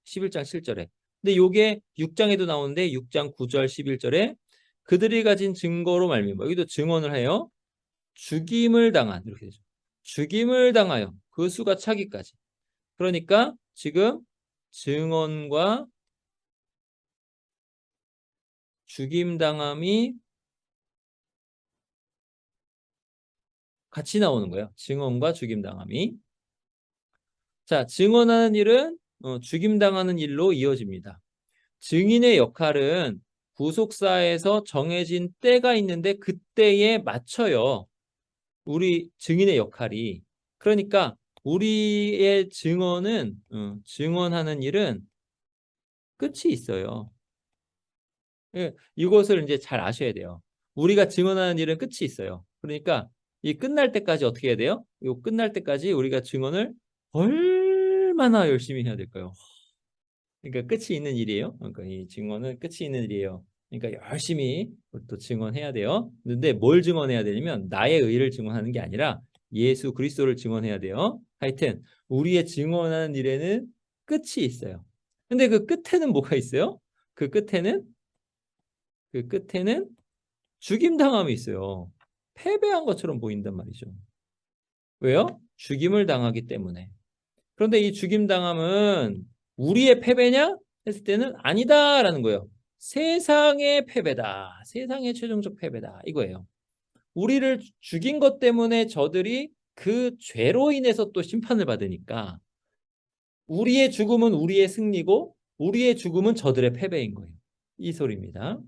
11장 7절에. 근데 요게 6장에도 나오는데 6장 9절 11절에 그들이 가진 증거로 말미암아 여기도 증언을 해요. 죽임을 당한 이렇게 되죠. 죽임을 당하여 그 수가 차기까지. 그러니까 지금 증언과 죽임 당함이 같이 나오는 거예요. 증언과 죽임 당함이. 자, 증언하는 일은 죽임 당하는 일로 이어집니다. 증인의 역할은 구속사에서 정해진 때가 있는데 그때에 맞춰요. 우리 증인의 역할이. 그러니까 우리의 증언은 증언하는 일은 끝이 있어요. 예, 이것을 이제 잘 아셔야 돼요. 우리가 증언하는 일은 끝이 있어요. 그러니까 이 끝날 때까지 어떻게 해야 돼요? 이 끝날 때까지 우리가 증언을 얼마나 열심히 해야 될까요? 그러니까 끝이 있는 일이에요. 그러니까 이 증언은 끝이 있는 일이에요. 그러니까 열심히 또 증언해야 돼요. 근데 뭘 증언해야 되냐면 나의 의를 증언하는 게 아니라 예수 그리스도를 증언해야 돼요. 하여튼 우리의 증언하는 일에는 끝이 있어요. 근데 그 끝에는 뭐가 있어요? 그 끝에는 죽임당함이 있어요. 패배한 것처럼 보인단 말이죠. 왜요? 죽임을 당하기 때문에. 그런데 이 죽임당함은 우리의 패배냐? 했을 때는 아니다라는 거예요. 세상의 패배다. 세상의 최종적 패배다. 이거예요. 우리를 죽인 것 때문에 저들이 그 죄로 인해서 또 심판을 받으니까 우리의 죽음은 우리의 승리고 우리의 죽음은 저들의 패배인 거예요. 이 소리입니다.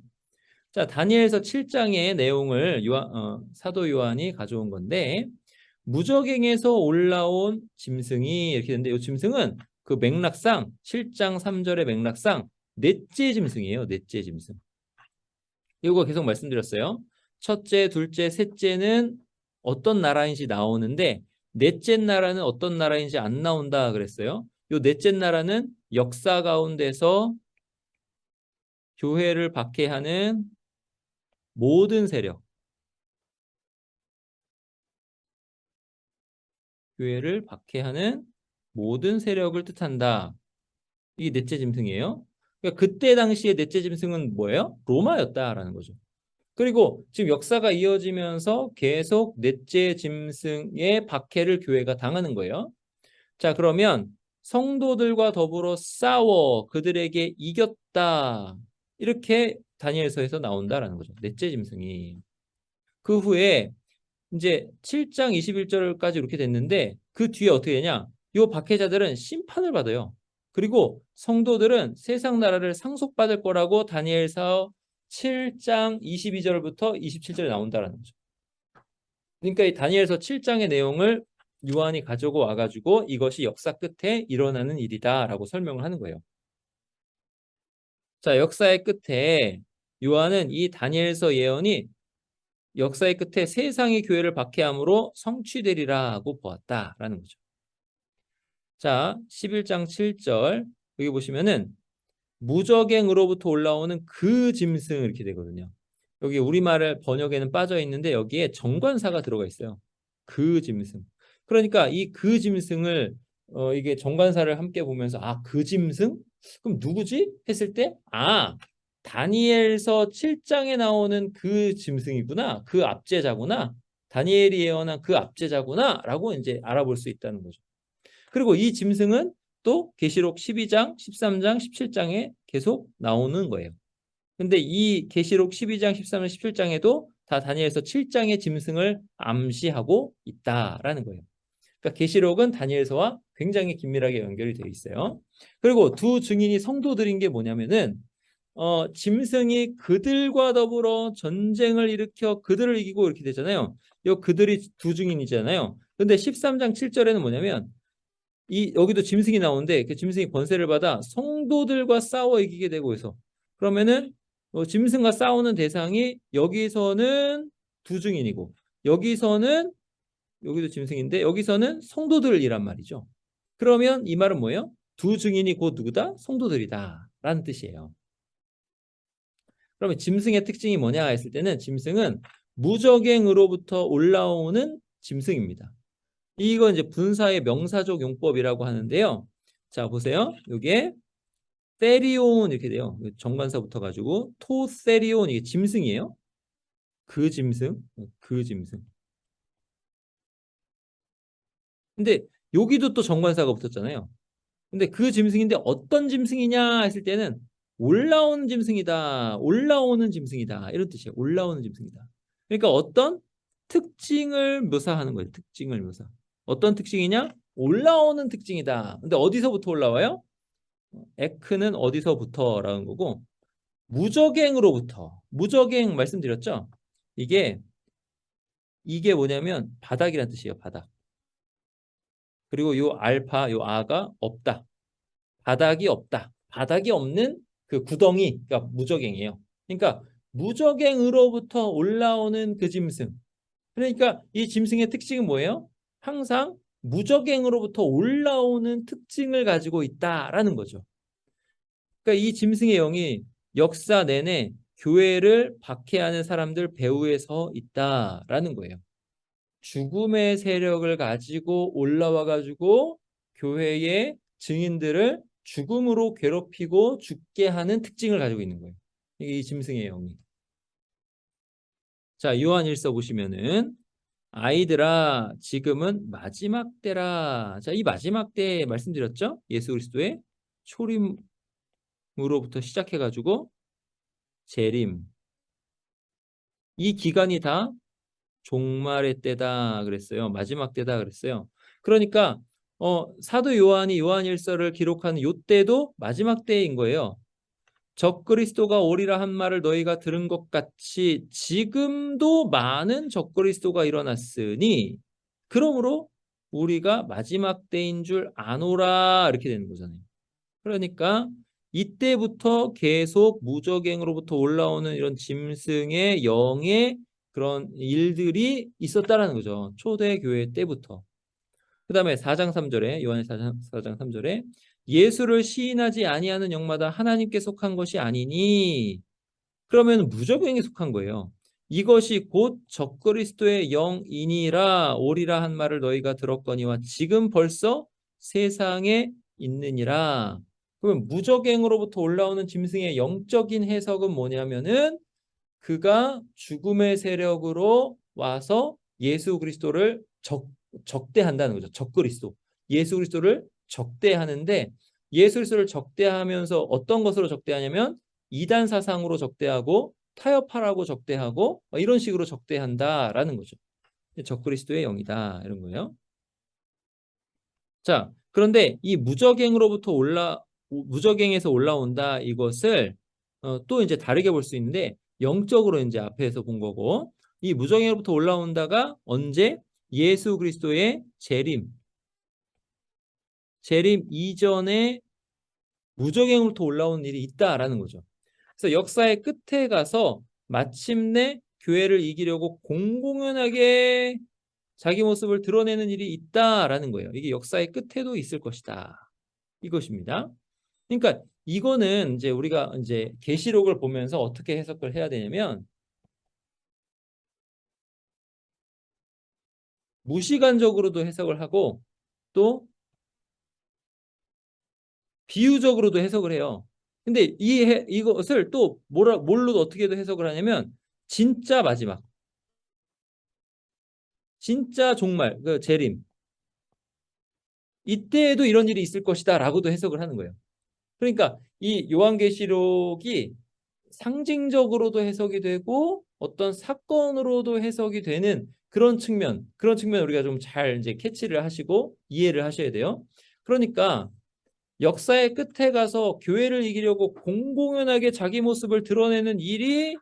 자, 다니엘서 7장의 내용을 사도 요한이 가져온 건데 무저갱에서 올라온 짐승이 이렇게 되는데 이 짐승은 그 맥락상 7장 3절의 맥락상 넷째 짐승이에요. 넷째 짐승. 이거 계속 말씀드렸어요. 첫째, 둘째, 셋째는 어떤 나라인지 나오는데 넷째 나라는 어떤 나라인지 안 나온다 그랬어요. 이 넷째 나라는 역사 가운데서 교회를 박해하는 모든 세력, 교회를 박해하는 모든 세력을 뜻한다. 이게 넷째 짐승이에요. 그러니까 그때 당시에 넷째 짐승은 뭐예요? 로마였다라는 거죠. 그리고 지금 역사가 이어지면서 계속 넷째 짐승의 박해를 교회가 당하는 거예요. 자, 그러면 성도들과 더불어 싸워 그들에게 이겼다. 이렇게 다니엘서에서 나온다라는 거죠. 넷째 짐승이. 그 후에 이제 7장 21절까지 이렇게 됐는데 그 뒤에 어떻게 되냐? 이 박해자들은 심판을 받아요. 그리고 성도들은 세상 나라를 상속받을 거라고 다니엘서 7장 22절부터 27절에 나온다라는 거죠. 그러니까 이 다니엘서 7장의 내용을 요한이 가지고 와가지고 이것이 역사 끝에 일어나는 일이다라고 설명을 하는 거예요. 자, 역사의 끝에 요한은 이 다니엘서 예언이 역사의 끝에 세상의 교회를 박해함으로 성취되리라고 보았다라는 거죠. 자, 11장 7절 여기 보시면은 무저갱으로부터 올라오는 그 짐승 이렇게 되거든요. 여기 우리말 번역에는 빠져 있는데 여기에 정관사가 들어가 있어요. 그 짐승. 그러니까 이 그 짐승을 이게 정관사를 함께 보면서 그 짐승? 그럼 누구지? 했을 때 다니엘서 7장에 나오는 그 짐승이구나. 그 압제자구나. 다니엘이 예언한 그 압제자구나라고 이제 알아볼 수 있다는 거죠. 그리고 이 짐승은 또 계시록 12장, 13장, 17장에 계속 나오는 거예요. 근데 이 계시록 12장, 13장, 17장에도 다 다니엘서 7장의 짐승을 암시하고 있다라는 거예요. 그러니까 계시록은 다니엘서와 굉장히 긴밀하게 연결이 되어 있어요. 그리고 두 증인이 성도들인 게 뭐냐면은 짐승이 그들과 더불어 전쟁을 일으켜 그들을 이기고 이렇게 되잖아요. 이 그들이 두 증인이잖아요. 근데 13장 7절에는 뭐냐면 여기도 짐승이 나오는데 그 짐승이 권세를 받아 성도들과 싸워 이기게 되고 해서 그러면은 짐승과 싸우는 대상이 여기서는 두 증인이고 여기도 짐승인데 여기서는 성도들이란 말이죠. 그러면 이 말은 뭐예요? 두 증인이 곧 누구다? 성도들이다 라는 뜻이에요. 그러면 짐승의 특징이 뭐냐 했을 때는 짐승은 무저갱으로부터 올라오는 짐승입니다. 이거 이제 분사의 명사적 용법이라고 하는데요. 자, 보세요. 이게 세리온 이렇게 돼요. 정관사부터 가지고 토세리온 이게 짐승이에요. 그 짐승, 그 짐승. 근데 여기도 또 정관사가 붙었잖아요. 근데 그 짐승인데 어떤 짐승이냐 했을 때는 올라오는 짐승이다. 올라오는 짐승이다. 이런 뜻이에요. 올라오는 짐승이다. 그러니까 어떤 특징을 묘사하는 거예요. 특징을 묘사. 어떤 특징이냐? 올라오는 특징이다. 근데 어디서부터 올라와요? 에크는 어디서부터라는 거고 무저갱으로부터. 무저갱 말씀드렸죠? 이게 뭐냐면 바닥이란 뜻이에요. 바닥. 그리고 요 알파, 요 아가 없다. 바닥이 없다. 바닥이 없는 그 구덩이, 그러니까 무저갱이에요. 그러니까 무저갱으로부터 올라오는 그 짐승. 그러니까 이 짐승의 특징은 뭐예요? 항상 무저갱으로부터 올라오는 특징을 가지고 있다라는 거죠. 그러니까 이 짐승의 영이 역사 내내 교회를 박해하는 사람들 배후에 서 있다라는 거예요. 죽음의 세력을 가지고 올라와 가지고 교회의 증인들을 죽음으로 괴롭히고 죽게 하는 특징을 가지고 있는 거예요. 이게 이 짐승의 영이. 자, 요한일서 보시면은 아이들아 지금은 마지막 때라. 자, 이 마지막 때 말씀드렸죠? 예수 그리스도의 초림으로부터 시작해 가지고 재림. 이 기간이 다 종말의 때다 그랬어요. 마지막 때다 그랬어요. 그러니까 사도 요한이 요한일서를 기록하는 요 때도 마지막 때인 거예요. 적그리스도가 오리라 한 말을 너희가 들은 것 같이 지금도 많은 적그리스도가 일어났으니 그러므로 우리가 마지막 때인 줄 아노라 이렇게 되는 거잖아요. 그러니까 이때부터 계속 무적행으로부터 올라오는 이런 짐승의 영의 그런 일들이 있었다라는 거죠. 초대교회 때부터. 그 다음에 4장 3절에 요한의 4장 3절에 예수를 시인하지 아니하는 영마다 하나님께 속한 것이 아니니 그러면 무적행에 속한 거예요. 이것이 곧 적그리스도의 영이니라 오리라 한 말을 너희가 들었거니와 지금 벌써 세상에 있느니라. 그러면 무적행으로부터 올라오는 짐승의 영적인 해석은 뭐냐면은 그가 죽음의 세력으로 와서 예수 그리스도를 적대한다는 거죠. 적그리스도. 예수 그리스도를 적대하는데 예수 그리스도를 적대하면서 어떤 것으로 적대하냐면 이단 사상으로 적대하고 타협하라고 적대하고 이런 식으로 적대한다라는 거죠. 적그리스도의 영이다 이런 거예요. 자, 그런데 이 무적행에서 올라온다 이것을 또 이제 다르게 볼 수 있는데 영적으로 이제 앞에서 본 거고 이 무적행으로부터 올라온다가 언제 예수 그리스도의 재림 이전에 무적행으로부터 올라온 일이 있다라는 거죠. 그래서 역사의 끝에 가서 마침내 교회를 이기려고 공공연하게 자기 모습을 드러내는 일이 있다라는 거예요. 이게 역사의 끝에도 있을 것이다. 이것입니다. 그러니까 이거는 이제 우리가 이제 계시록을 보면서 어떻게 해석을 해야 되냐면 무시간적으로도 해석을 하고 또 비유적으로도 해석을 해요. 근데 이것을 또 뭘로 어떻게도 해석을 하냐면 진짜 마지막, 진짜 종말, 그 재림 이때에도 이런 일이 있을 것이다라고도 해석을 하는 거예요. 그러니까 이 요한계시록이 상징적으로도 해석이 되고 어떤 사건으로도 해석이 되는 그런 측면 우리가 좀 잘 이제 캐치를 하시고 이해를 하셔야 돼요. 그러니까 역사의 끝에 가서 교회를 이기려고 공공연하게 자기 모습을 드러내는 일이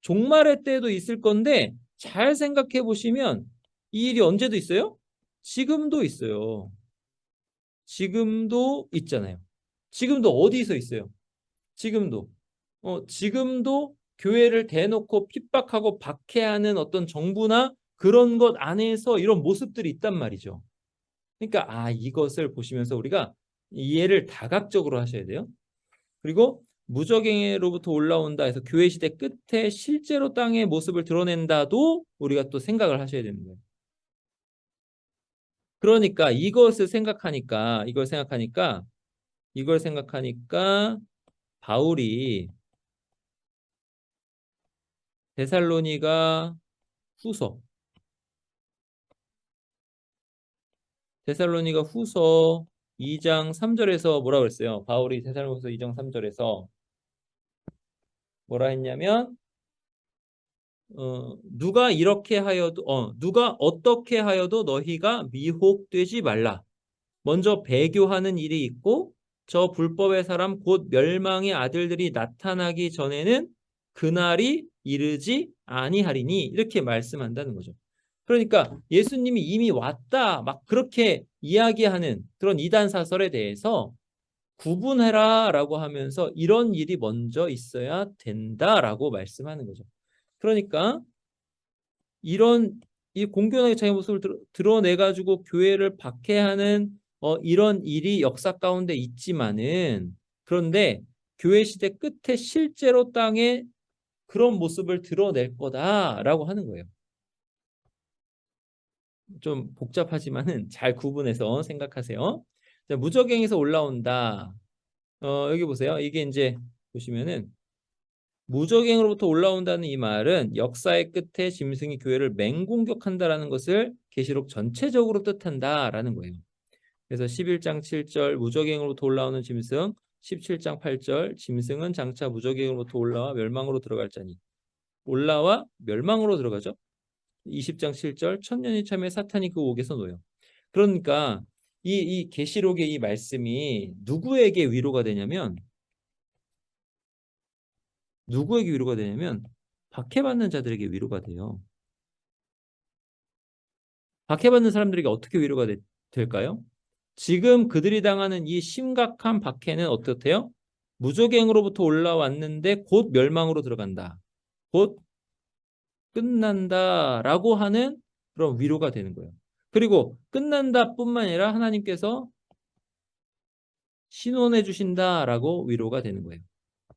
종말의 때도 있을 건데 잘 생각해 보시면 이 일이 언제도 있어요? 지금도 있어요. 지금도 있잖아요. 지금도 어디서 있어요? 지금도. 지금도 교회를 대놓고 핍박하고 박해하는 어떤 정부나 그런 것 안에서 이런 모습들이 있단 말이죠. 그러니까 이것을 보시면서 우리가 이해를 다각적으로 하셔야 돼요. 그리고 무적행으로부터 올라온다 해서 교회 시대 끝에 실제로 땅의 모습을 드러낸다도 우리가 또 생각을 하셔야 되는 거예요. 그러니까 이걸 생각하니까 바울이 데살로니가 후서 데살로니가 후서 2장 3절에서 뭐라 그랬어요? 바울이 데살로니가서 2장 3절에서 뭐라 했냐면 누가 어떻게 하여도 너희가 미혹되지 말라. 먼저 배교하는 일이 있고 저 불법의 사람 곧 멸망의 아들들이 나타나기 전에는 그날이 이르지 아니하리니 이렇게 말씀한다는 거죠. 그러니까 예수님이 이미 왔다 막 그렇게 이야기하는 그런 이단 사설에 대해서 구분해라라고 하면서 이런 일이 먼저 있어야 된다라고 말씀하는 거죠. 그러니까 이런 이 공견하게 자기 모습을 드러내 가지고 교회를 박해하는 이런 일이 역사 가운데 있지만은 그런데 교회 시대 끝에 실제로 땅에 그런 모습을 드러낼 거다라고 하는 거예요. 좀 복잡하지만은 잘 구분해서 생각하세요. 자, 무적행에서 올라온다. 여기 보세요. 이게 이제 보시면은 무적행으로부터 올라온다는 이 말은 역사의 끝에 짐승이 교회를 맹공격한다라는 것을 계시록 전체적으로 뜻한다라는 거예요. 그래서 11장 7절 무적행으로부터 올라오는 짐승, 17장 8절 짐승은 장차 무적행으로부터 올라와 멸망으로 들어갈 자니 올라와 멸망으로 들어가죠. 20장 7절 천년이 참에 사탄이 그 옥에서 놓여. 그러니까 이 계시록의 이 말씀이 누구에게 위로가 되냐면 박해받는 자들에게 위로가 돼요. 박해받는 사람들에게 어떻게 위로가 될까요? 지금 그들이 당하는 이 심각한 박해는 어떻대요? 무적행으로부터 올라왔는데 곧 멸망으로 들어간다. 곧 끝난다라고 하는 그런 위로가 되는 거예요. 그리고 끝난다뿐만 아니라 하나님께서 신원해 주신다라고 위로가 되는 거예요.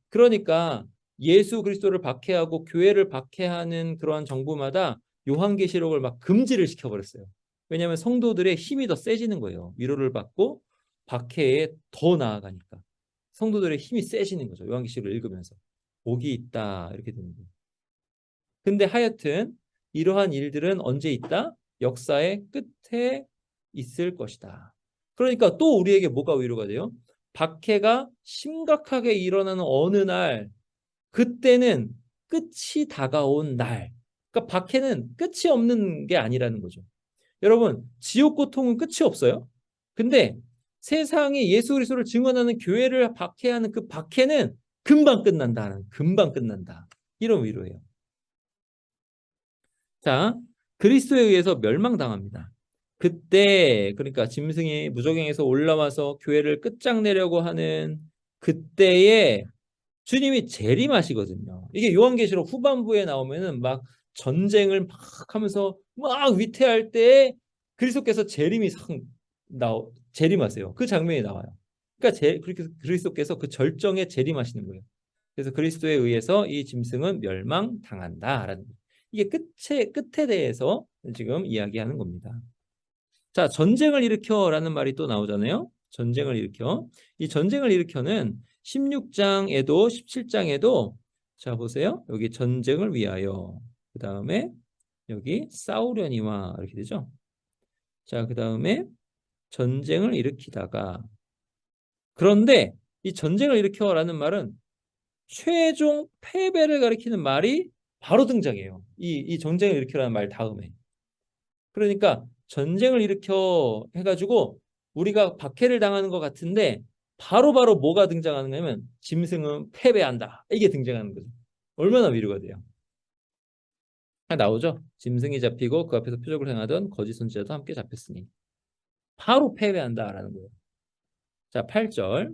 그러니까 예수 그리스도를 박해하고 교회를 박해하는 그러한 정부마다 요한계시록을 막 금지를 시켜버렸어요. 왜냐하면 성도들의 힘이 더 세지는 거예요. 위로를 받고 박해에 더 나아가니까 성도들의 힘이 세지는 거죠. 요한계시록을 읽으면서 복이 있다 이렇게 되는 거예요. 근데 하여튼 이러한 일들은 언제 있다? 역사의 끝에 있을 것이다. 그러니까 또 우리에게 뭐가 위로가 돼요? 박해가 심각하게 일어나는 어느 날 그때는 끝이 다가온 날. 그러니까 박해는 끝이 없는 게 아니라는 거죠. 여러분, 지옥 고통은 끝이 없어요. 근데 세상에 예수 그리스도를 증언하는 교회를 박해하는 그 박해는 금방 끝난다. 금방 끝난다. 이런 위로예요. 자, 그리스도에 의해서 멸망당합니다. 그때 그러니까 짐승이 무적행에서 올라와서 교회를 끝장내려고 하는 그때에 주님이 재림하시거든요. 이게 요한계시록 후반부에 나오면은 막 전쟁을 막 하면서 막 위태할 때 그리스도께서 재림하세요. 그 장면이 나와요. 그러니까 그렇게 그리스도께서 그 절정에 재림하시는 거예요. 그래서 그리스도에 의해서 이 짐승은 멸망당한다라는 거예요. 이게 끝에 대해서 지금 이야기하는 겁니다. 자, 전쟁을 일으켜라는 말이 또 나오잖아요. 전쟁을 일으켜. 이 전쟁을 일으켜는 16장에도 17장에도 자 보세요. 여기 전쟁을 위하여. 그다음에 여기 싸우려니와 이렇게 되죠. 자, 그다음에 전쟁을 일으키다가 그런데 이 전쟁을 일으켜라는 말은 최종 패배를 가리키는 말이 바로 등장해요. 이 전쟁을 일으키라는 말 다음에. 그러니까 전쟁을 일으켜 해가지고 우리가 박해를 당하는 것 같은데 바로바로 뭐가 등장하는 거냐면 짐승은 패배한다. 이게 등장하는 거죠. 얼마나 위로가 돼요. 나오죠. 짐승이 잡히고 그 앞에서 표적을 행하던 거짓 선지자도 함께 잡혔으니 바로 패배한다라는 거예요. 자, 8절.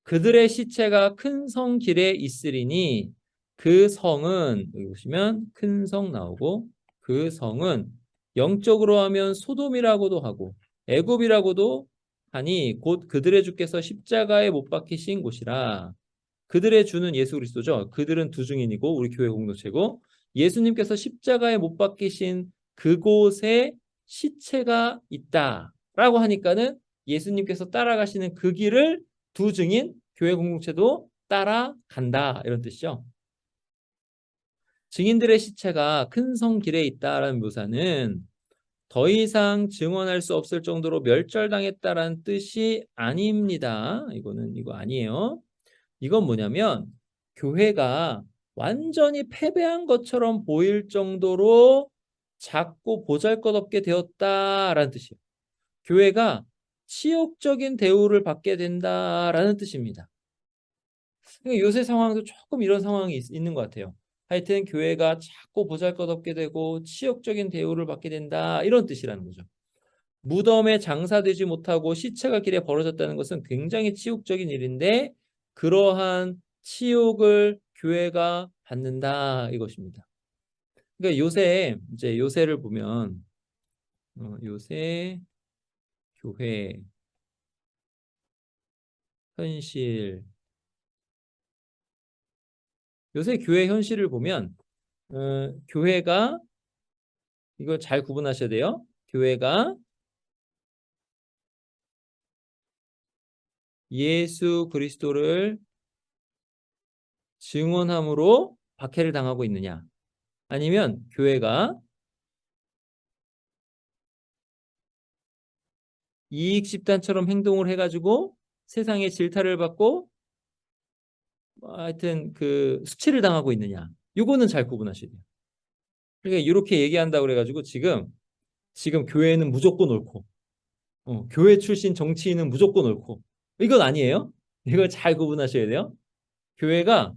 그들의 시체가 큰 성 길에 있으리니 그 성은 여기 보시면 큰 성 나오고 그 성은 영적으로 하면 소돔이라고도 하고 애굽이라고도 하니 곧 그들의 주께서 십자가에 못 박히신 곳이라. 그들의 주는 예수 그리스도죠. 그들은 두 증인이고 우리 교회 공동체고 예수님께서 십자가에 못 박히신 그곳에 시체가 있다라고 하니까는 예수님께서 따라가시는 그 길을 두 증인 교회 공동체도 따라간다 이런 뜻이죠. 증인들의 시체가 큰 성 길에 있다라는 묘사는 더 이상 증언할 수 없을 정도로 멸절당했다라는 뜻이 아닙니다. 이거 아니에요. 이건 뭐냐면 교회가 완전히 패배한 것처럼 보일 정도로 작고 보잘것없게 되었다라는 뜻이에요. 교회가 치욕적인 대우를 받게 된다라는 뜻입니다. 그러니까 요새 상황도 조금 이런 상황이 있는 것 같아요. 하여튼 교회가 자꾸 보잘것없게 되고 치욕적인 대우를 받게 된다 이런 뜻이라는 거죠. 무덤에 장사되지 못하고 시체가 길에 벌어졌다는 것은 굉장히 치욕적인 일인데 그러한 치욕을 교회가 받는다 이것입니다. 그러니까 요새를 보면 요새 교회 현실 요새 교회 현실을 보면 교회가 이걸 잘 구분하셔야 돼요. 교회가 예수 그리스도를 증언함으로 박해를 당하고 있느냐? 아니면 교회가 이익 집단처럼 행동을 해가지고 세상의 질타를 받고 하여튼 그 수치를 당하고 있느냐? 요거는 잘 구분하셔야 돼요. 그러니까 이렇게 얘기한다고 그래가지고 지금 교회는 무조건 옳고, 교회 출신 정치인은 무조건 옳고, 이건 아니에요. 이걸 잘 구분하셔야 돼요. 교회가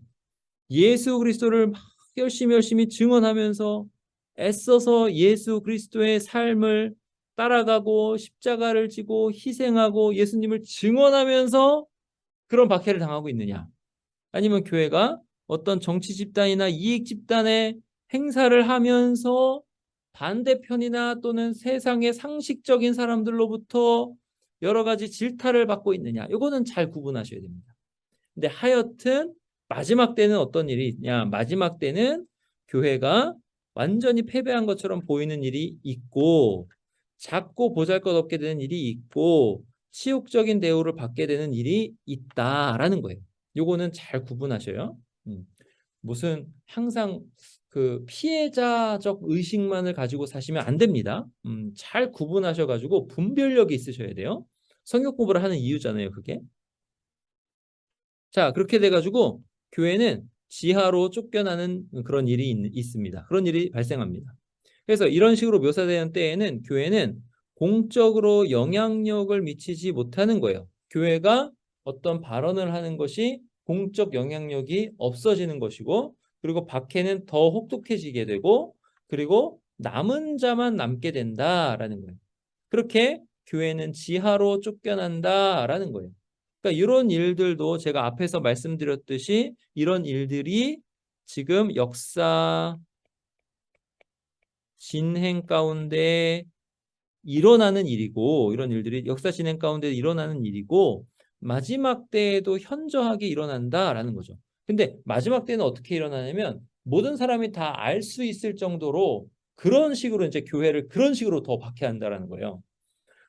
예수 그리스도를 막 열심히 증언하면서 애써서 예수 그리스도의 삶을 따라가고 십자가를 지고 희생하고 예수님을 증언하면서 그런 박해를 당하고 있느냐? 아니면 교회가 어떤 정치 집단이나 이익 집단의 행사를 하면서 반대편이나 또는 세상의 상식적인 사람들로부터 여러 가지 질타를 받고 있느냐? 이거는 잘 구분하셔야 됩니다. 근데 하여튼 마지막 때는 어떤 일이 있냐? 마지막 때는 교회가 완전히 패배한 것처럼 보이는 일이 있고, 작고 보잘것없게 되는 일이 있고, 치욕적인 대우를 받게 되는 일이 있다라는 거예요. 요거는 잘 구분하셔요. 무슨 항상 그 피해자적 의식만을 가지고 사시면 안 됩니다. 잘 구분하셔가지고 분별력이 있으셔야 돼요. 성경 공부를 하는 이유잖아요, 그게. 자, 그렇게 돼가지고 교회는 지하로 쫓겨나는 그런 일이 있습니다. 그런 일이 발생합니다. 그래서 이런 식으로 묘사되는 때에는 교회는 공적으로 영향력을 미치지 못하는 거예요. 교회가 어떤 발언을 하는 것이 공적 영향력이 없어지는 것이고, 그리고 박해는 더 혹독해지게 되고, 그리고 남은 자만 남게 된다라는 거예요. 그렇게 교회는 지하로 쫓겨난다라는 거예요. 그러니까 이런 일들도 제가 앞에서 말씀드렸듯이 이런 일들이 지금 역사 진행 가운데 일어나는 일이고, 이런 일들이 역사 진행 가운데 일어나는 일이고, 마지막 때에도 현저하게 일어난다라는 거죠. 근데 마지막 때는 어떻게 일어나냐면 모든 사람이 다 알 수 있을 정도로 그런 식으로 이제 교회를 그런 식으로 더 박해한다라는 거예요.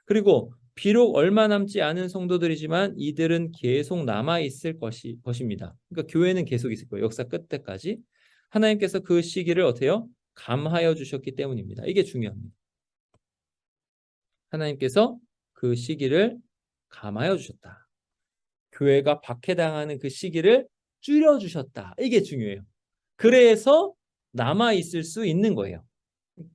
그리고 비록 얼마 남지 않은 성도들이지만 이들은 계속 남아 있을 것입니다. 그러니까 교회는 계속 있을 거예요. 역사 끝때까지. 하나님께서 그 시기를 어때요? 감하여 주셨기 때문입니다. 이게 중요합니다. 하나님께서 그 시기를 감하여 주셨다. 교회가 박해당하는 그 시기를 줄여 주셨다. 이게 중요해요. 그래서 남아 있을 수 있는 거예요.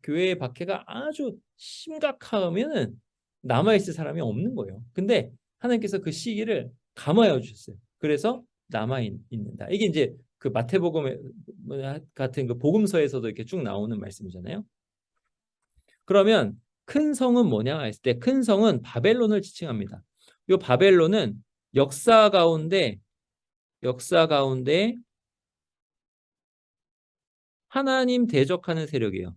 교회의 박해가 아주 심각하면은 남아있을 사람이 없는 거예요. 근데 하나님께서 그 시기를 감화해 주셨어요. 그래서 남아있는다. 이게 이제 그 마태복음 같은 그 복음서에서도 이렇게 쭉 나오는 말씀이잖아요. 그러면 큰 성은 뭐냐 했을 때 큰 성은 바벨론을 지칭합니다. 이 바벨론은 역사 가운데 하나님 대적하는 세력이에요.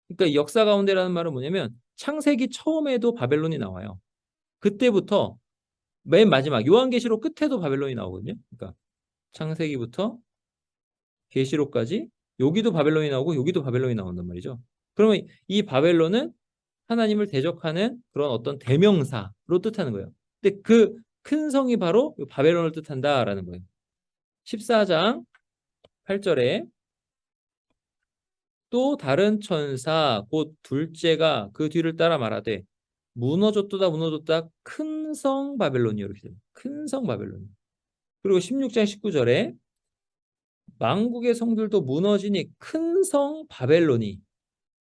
그러니까 역사 가운데라는 말은 뭐냐면 창세기 처음에도 바벨론이 나와요. 그때부터 맨 마지막 요한계시록 끝에도 바벨론이 나오거든요. 그러니까 창세기부터 계시록까지 여기도 바벨론이 나오고 여기도 바벨론이 나온단 말이죠. 그러면 이 바벨론은 하나님을 대적하는 그런 어떤 대명사로 뜻하는 거예요. 근데 그 큰 성이 바로 바벨론을 뜻한다라는 거예요. 14장 8절에 또 다른 천사 곧 둘째가 그 뒤를 따라 말하되 무너졌다 큰 성 바벨론이요 이렇게 돼요. 큰 성 바벨론. 그리고 16장 19절에 만국의 성들도 무너지니 큰 성 바벨론이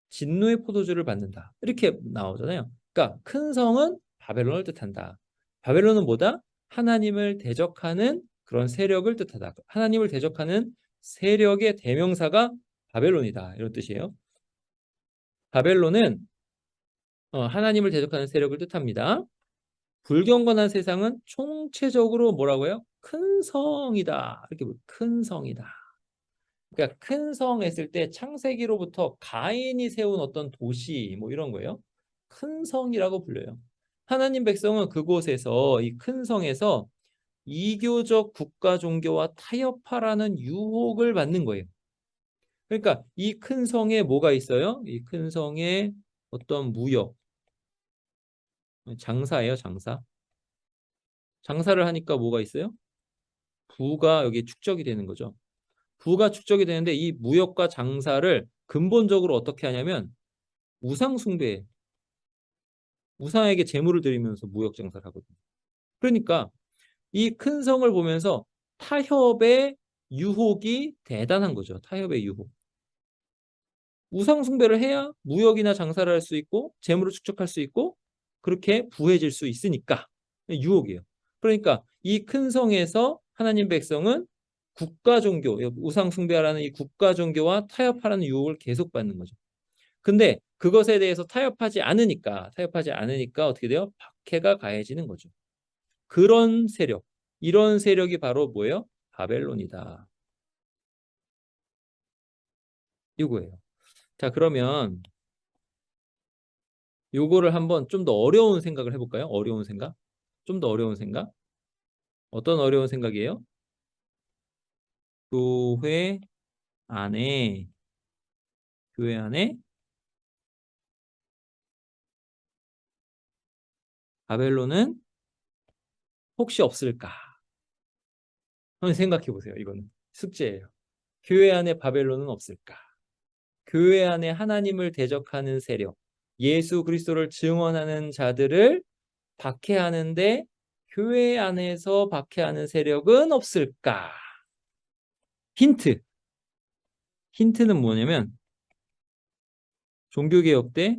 진노의 포도주를 받는다. 이렇게 나오잖아요. 그러니까 큰 성은 바벨론을 뜻한다. 바벨론은 뭐다? 하나님을 대적하는 그런 세력을 뜻하다. 하나님을 대적하는 세력의 대명사가 바벨론이다. 이런 뜻이에요. 바벨론은 하나님을 대적하는 세력을 뜻합니다. 불경건한 세상은 총체적으로 뭐라고요? 큰 성이다. 이렇게 큰 성이다. 그러니까 큰 성 했을 때 창세기로부터 가인이 세운 어떤 도시 뭐 이런 거예요. 큰 성이라고 불려요. 하나님 백성은 그곳에서 이 큰 성에서 이교적 국가 종교와 타협하라는 유혹을 받는 거예요. 그러니까 이 큰 성에 뭐가 있어요? 이 큰 성에 어떤 무역, 장사예요, 장사. 장사를 하니까 뭐가 있어요? 부가 여기 축적이 되는 거죠. 부가 축적이 되는데 이 무역과 장사를 근본적으로 어떻게 하냐면 우상 숭배, 우상에게 재물을 드리면서 무역 장사를 하거든요. 그러니까 이 큰 성을 보면서 타협의 유혹이 대단한 거죠. 타협의 유혹. 우상 숭배를 해야 무역이나 장사를 할 수 있고 재물을 축적할 수 있고 그렇게 부해질 수 있으니까 유혹이에요. 그러니까 이 큰 성에서 하나님 백성은 국가 종교, 우상 숭배하라는 이 국가 종교와 타협하라는 유혹을 계속 받는 거죠. 근데 그것에 대해서 타협하지 않으니까 어떻게 돼요? 박해가 가해지는 거죠. 그런 세력, 이런 세력이 바로 뭐예요? 바벨론이다. 이거예요. 자, 그러면 요거를 한번 좀 더 어려운 생각을 해볼까요? 어려운 생각? 좀 더 어려운 생각? 어떤 어려운 생각이에요? 교회 안에, 교회 안에 바벨론은 혹시 없을까? 한번 생각해 보세요. 이거는 숙제예요. 교회 안에 바벨론은 없을까? 교회 안에 하나님을 대적하는 세력, 예수 그리스도를 증언하는 자들을 박해하는데 교회 안에서 박해하는 세력은 없을까? 힌트. 힌트는 뭐냐면 종교개혁 때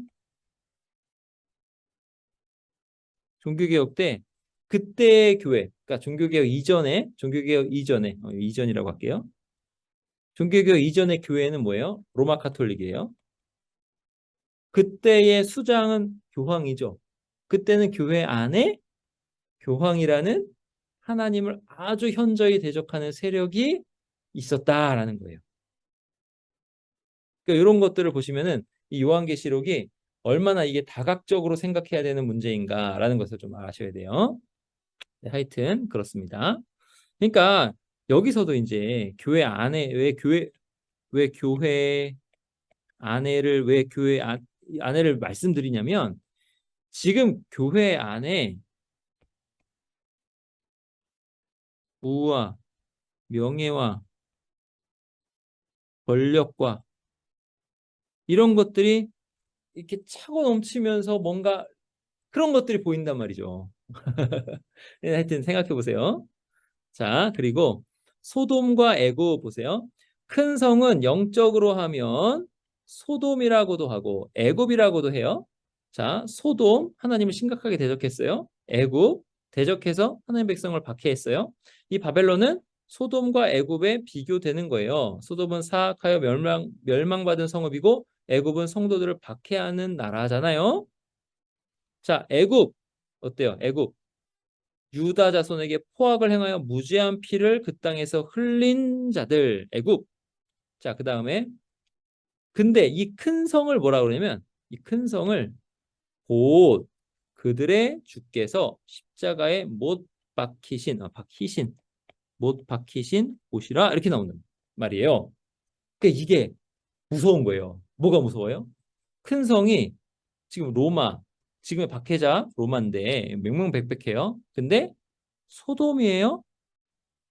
종교개혁 때 그때의 교회, 그러니까 종교개혁 이전에 이전이라고 할게요. 종교개혁 이전의 교회는 뭐예요? 로마 카톨릭이에요. 그때의 수장은 교황이죠. 그때는 교회 안에 교황이라는 하나님을 아주 현저히 대적하는 세력이 있었다라는 거예요. 그러니까 이런 것들을 보시면은 이 요한계시록이 얼마나 이게 다각적으로 생각해야 되는 문제인가라는 것을 좀 아셔야 돼요. 네, 하여튼 그렇습니다. 그러니까 여기서도 이제 교회 안에 왜 교회 안에를 왜 교회 안에를 말씀드리냐면 지금 교회 안에 부와 명예와 권력과 이런 것들이 이렇게 차고 넘치면서 뭔가 그런 것들이 보인단 말이죠. 네, 하여튼 생각해 보세요. 자, 그리고 소돔과 애굽 보세요. 큰 성은 영적으로 하면 소돔이라고도 하고 애굽이라고도 해요. 자, 소돔 하나님을 심각하게 대적했어요. 애굽 대적해서 하나님 백성을 박해했어요. 이 바벨론은 소돔과 애굽에 비교되는 거예요. 소돔은 사악하여 멸망받은 성읍이고 애굽은 성도들을 박해하는 나라잖아요. 자, 애굽 어때요? 애굽 유다 자손에게 포악을 행하여 무죄한 피를 그 땅에서 흘린 자들 애굽. 자, 그다음에 근데 이 큰 성을 뭐라 그러냐면 이 큰 성을 곧 그들의 주께서 십자가에 못 박히신 곳이라 이렇게 나오는 말이에요. 그러니까 이게 무서운 거예요. 뭐가 무서워요? 큰 성이 지금 로마, 지금의 박해자 로마인데 명명백백해요. 근데 소돔이에요?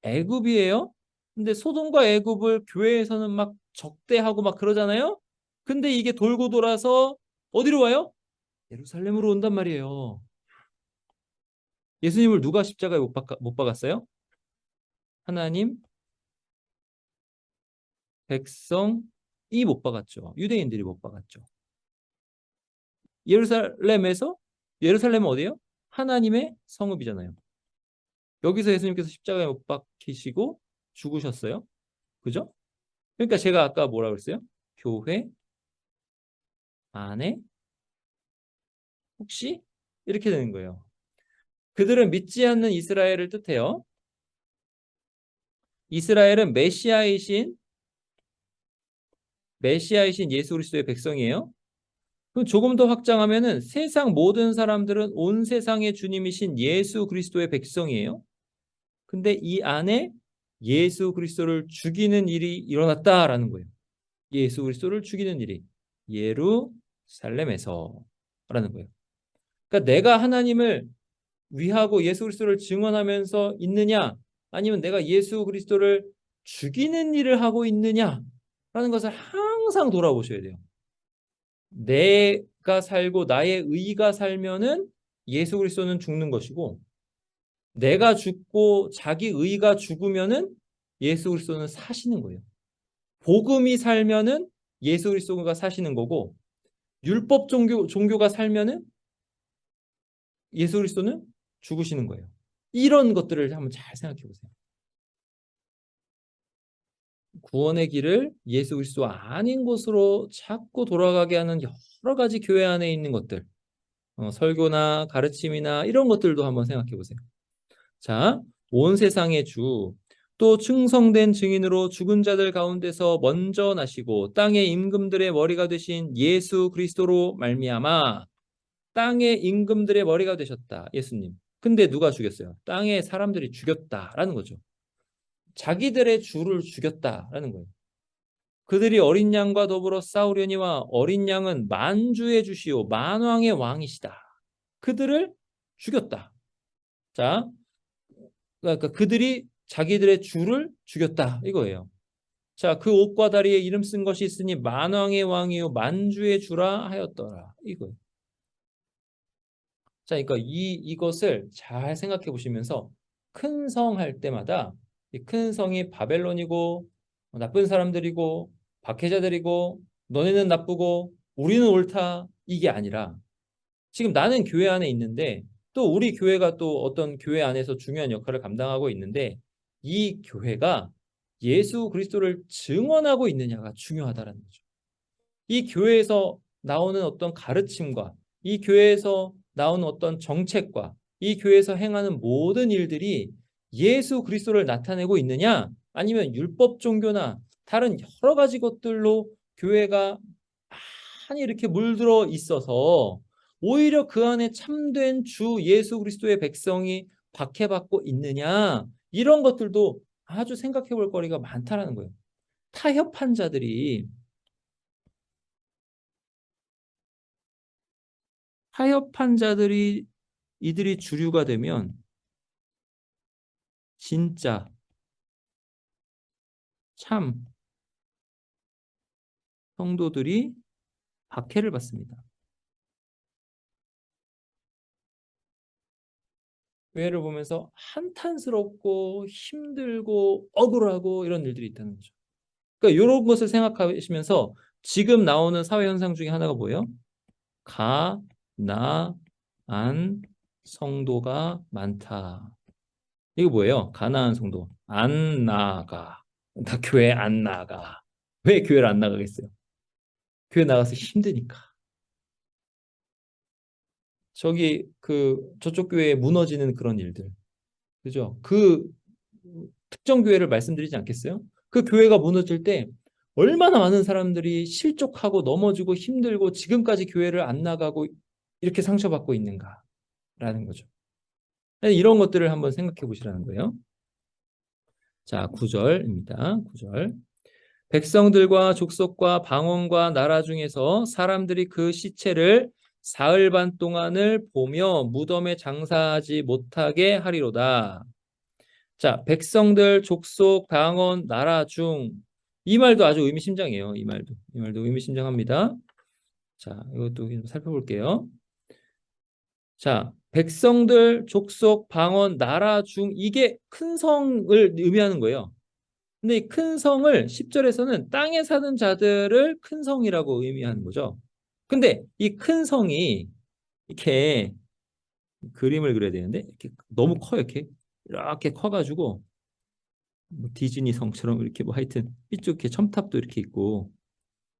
애굽이에요? 근데 소돔과 애굽을 교회에서는 막 적대하고 막 그러잖아요. 근데 이게 돌고 돌아서 어디로 와요? 예루살렘으로 온단 말이에요. 예수님을 누가 십자가에 못 박았어요? 하나님 백성이 못 박았죠. 유대인들이 못 박았죠. 예루살렘에서 예루살렘은 어디예요? 하나님의 성읍이잖아요. 여기서 예수님께서 십자가에 못 박히시고 죽으셨어요. 그죠? 그러니까 제가 아까 뭐라 그랬어요? 교회 안에 혹시 이렇게 되는 거예요. 그들은 믿지 않는 이스라엘을 뜻해요. 이스라엘은 메시아이신 예수 그리스도의 백성이에요. 그럼 조금 더 확장하면은 세상 모든 사람들은 온 세상의 주님이신 예수 그리스도의 백성이에요. 근데 이 안에 예수 그리스도를 죽이는 일이 일어났다라는 거예요. 예수 그리스도를 죽이는 일이 예루살렘에서라는 거예요. 그러니까 내가 하나님을 위하고 예수 그리스도를 증언하면서 있느냐, 아니면 내가 예수 그리스도를 죽이는 일을 하고 있느냐라는 것을 항상 돌아보셔야 돼요. 내가 살고 나의 의가 살면은 예수 그리스도는 죽는 것이고, 내가 죽고 자기 의가 죽으면은 예수 그리스도는 사시는 거예요. 복음이 살면은 예수 그리스도가 사시는 거고, 율법 종교가 살면은 예수 그리스도는 죽으시는 거예요. 이런 것들을 한번 잘 생각해 보세요. 구원의 길을 예수 그리스도 아닌 곳으로 자꾸 돌아가게 하는 여러 가지 교회 안에 있는 것들, 설교나 가르침이나 이런 것들도 한번 생각해 보세요. 자, 온 세상의 주, 또 충성된 증인으로 죽은 자들 가운데서 먼저 나시고 땅의 임금들의 머리가 되신 예수 그리스도로 말미암아 땅의 임금들의 머리가 되셨다. 예수님. 근데 누가 죽였어요? 땅의 사람들이 죽였다라는 거죠. 자기들의 주를 죽였다라는 거예요. 그들이 어린 양과 더불어 싸우려니와 어린 양은 만주의 주시오 만왕의 왕이시다. 그들을 죽였다. 자, 그러니까 그들이 자기들의 주를 죽였다 이거예요. 자, 그 옷과 다리에 이름 쓴 것이 있으니 만왕의 왕이요 만주의 주라 하였더라 이거예요. 자, 그러니까 이것을 잘 생각해 보시면서 큰 성 할 때마다 이 큰 성이 바벨론이고 나쁜 사람들이고 박해자들이고 너네는 나쁘고 우리는 옳다 이게 아니라, 지금 나는 교회 안에 있는데 또 우리 교회가 또 어떤 교회 안에서 중요한 역할을 감당하고 있는데, 이 교회가 예수 그리스도를 증언하고 있느냐가 중요하다는 거죠. 이 교회에서 나오는 어떤 가르침과 이 교회에서 나오는 어떤 정책과 이 교회에서 행하는 모든 일들이 예수 그리스도를 나타내고 있느냐, 아니면 율법 종교나 다른 여러 가지 것들로 교회가 많이 이렇게 물들어 있어서 오히려 그 안에 참된 주 예수 그리스도의 백성이 박해받고 있느냐, 이런 것들도 아주 생각해 볼 거리가 많다라는 거예요. 타협한 자들이 타협한 자들이 이들이 주류가 되면 진짜 참 성도들이 박해를 받습니다. 교회를 보면서 한탄스럽고 힘들고 억울하고 이런 일들이 있다는 거죠. 그러니까 이런 것을 생각하시면서 지금 나오는 사회 현상 중에 하나가 뭐예요? 가, 나, 안 성도가 많다. 이거 뭐예요? 가나안 성도. 안 나가. 나 교회 안 나가. 왜 교회를 안 나가겠어요? 교회 나가서 힘드니까. 저쪽 교회에 무너지는 그런 일들. 그죠? 그 특정 교회를 말씀드리지 않겠어요? 그 교회가 무너질 때 얼마나 많은 사람들이 실족하고 넘어지고 힘들고 지금까지 교회를 안 나가고 이렇게 상처받고 있는가라는 거죠. 이런 것들을 한번 생각해 보시라는 거예요. 자, 9절입니다. 9절. 백성들과 족속과 방언과 나라 중에서 사람들이 그 시체를 사흘 반 동안을 보며 무덤에 장사하지 못하게 하리로다. 자, 백성들, 족속, 방언, 나라 중. 이 말도 아주 의미심장해요. 이 말도 의미심장합니다. 자, 이것도 좀 살펴볼게요. 자, 백성들, 족속, 방언, 나라 중 이게 큰 성을 의미하는 거예요. 근데 이 큰 성을 10절에서는 땅에 사는 자들을 큰 성이라고 의미하는 거죠. 근데 이 큰 성이 이렇게 그림을 그려야 되는데 이렇게 너무 커요. 이렇게 커가지고 뭐 디즈니 성처럼 이렇게 뭐 하여튼 이쪽 첨탑도 이렇게 있고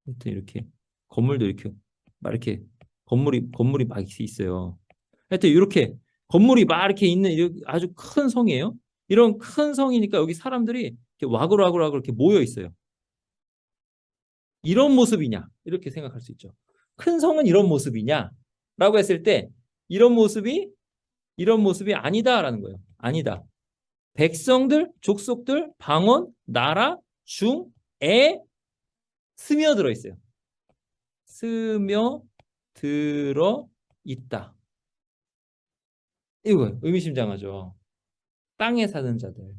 하여튼 이렇게 건물도 이렇게 막 이렇게 건물이 막 있어요. 하여튼 이렇게 건물이 막 이렇게 있는 아주 큰 성이에요. 이런 큰 성이니까 여기 사람들이 이렇게 와글와글와글 이렇게 모여 있어요. 이런 모습이냐? 이렇게 생각할 수 있죠. 큰 성은 이런 모습이냐? 라고 했을 때 이런 모습이 아니다라는 거예요. 아니다. 백성들, 족속들, 방언, 나라, 중에 스며들어 있어요. 스며들어 있다. 이거 의미심장하죠. 땅에 사는 자들.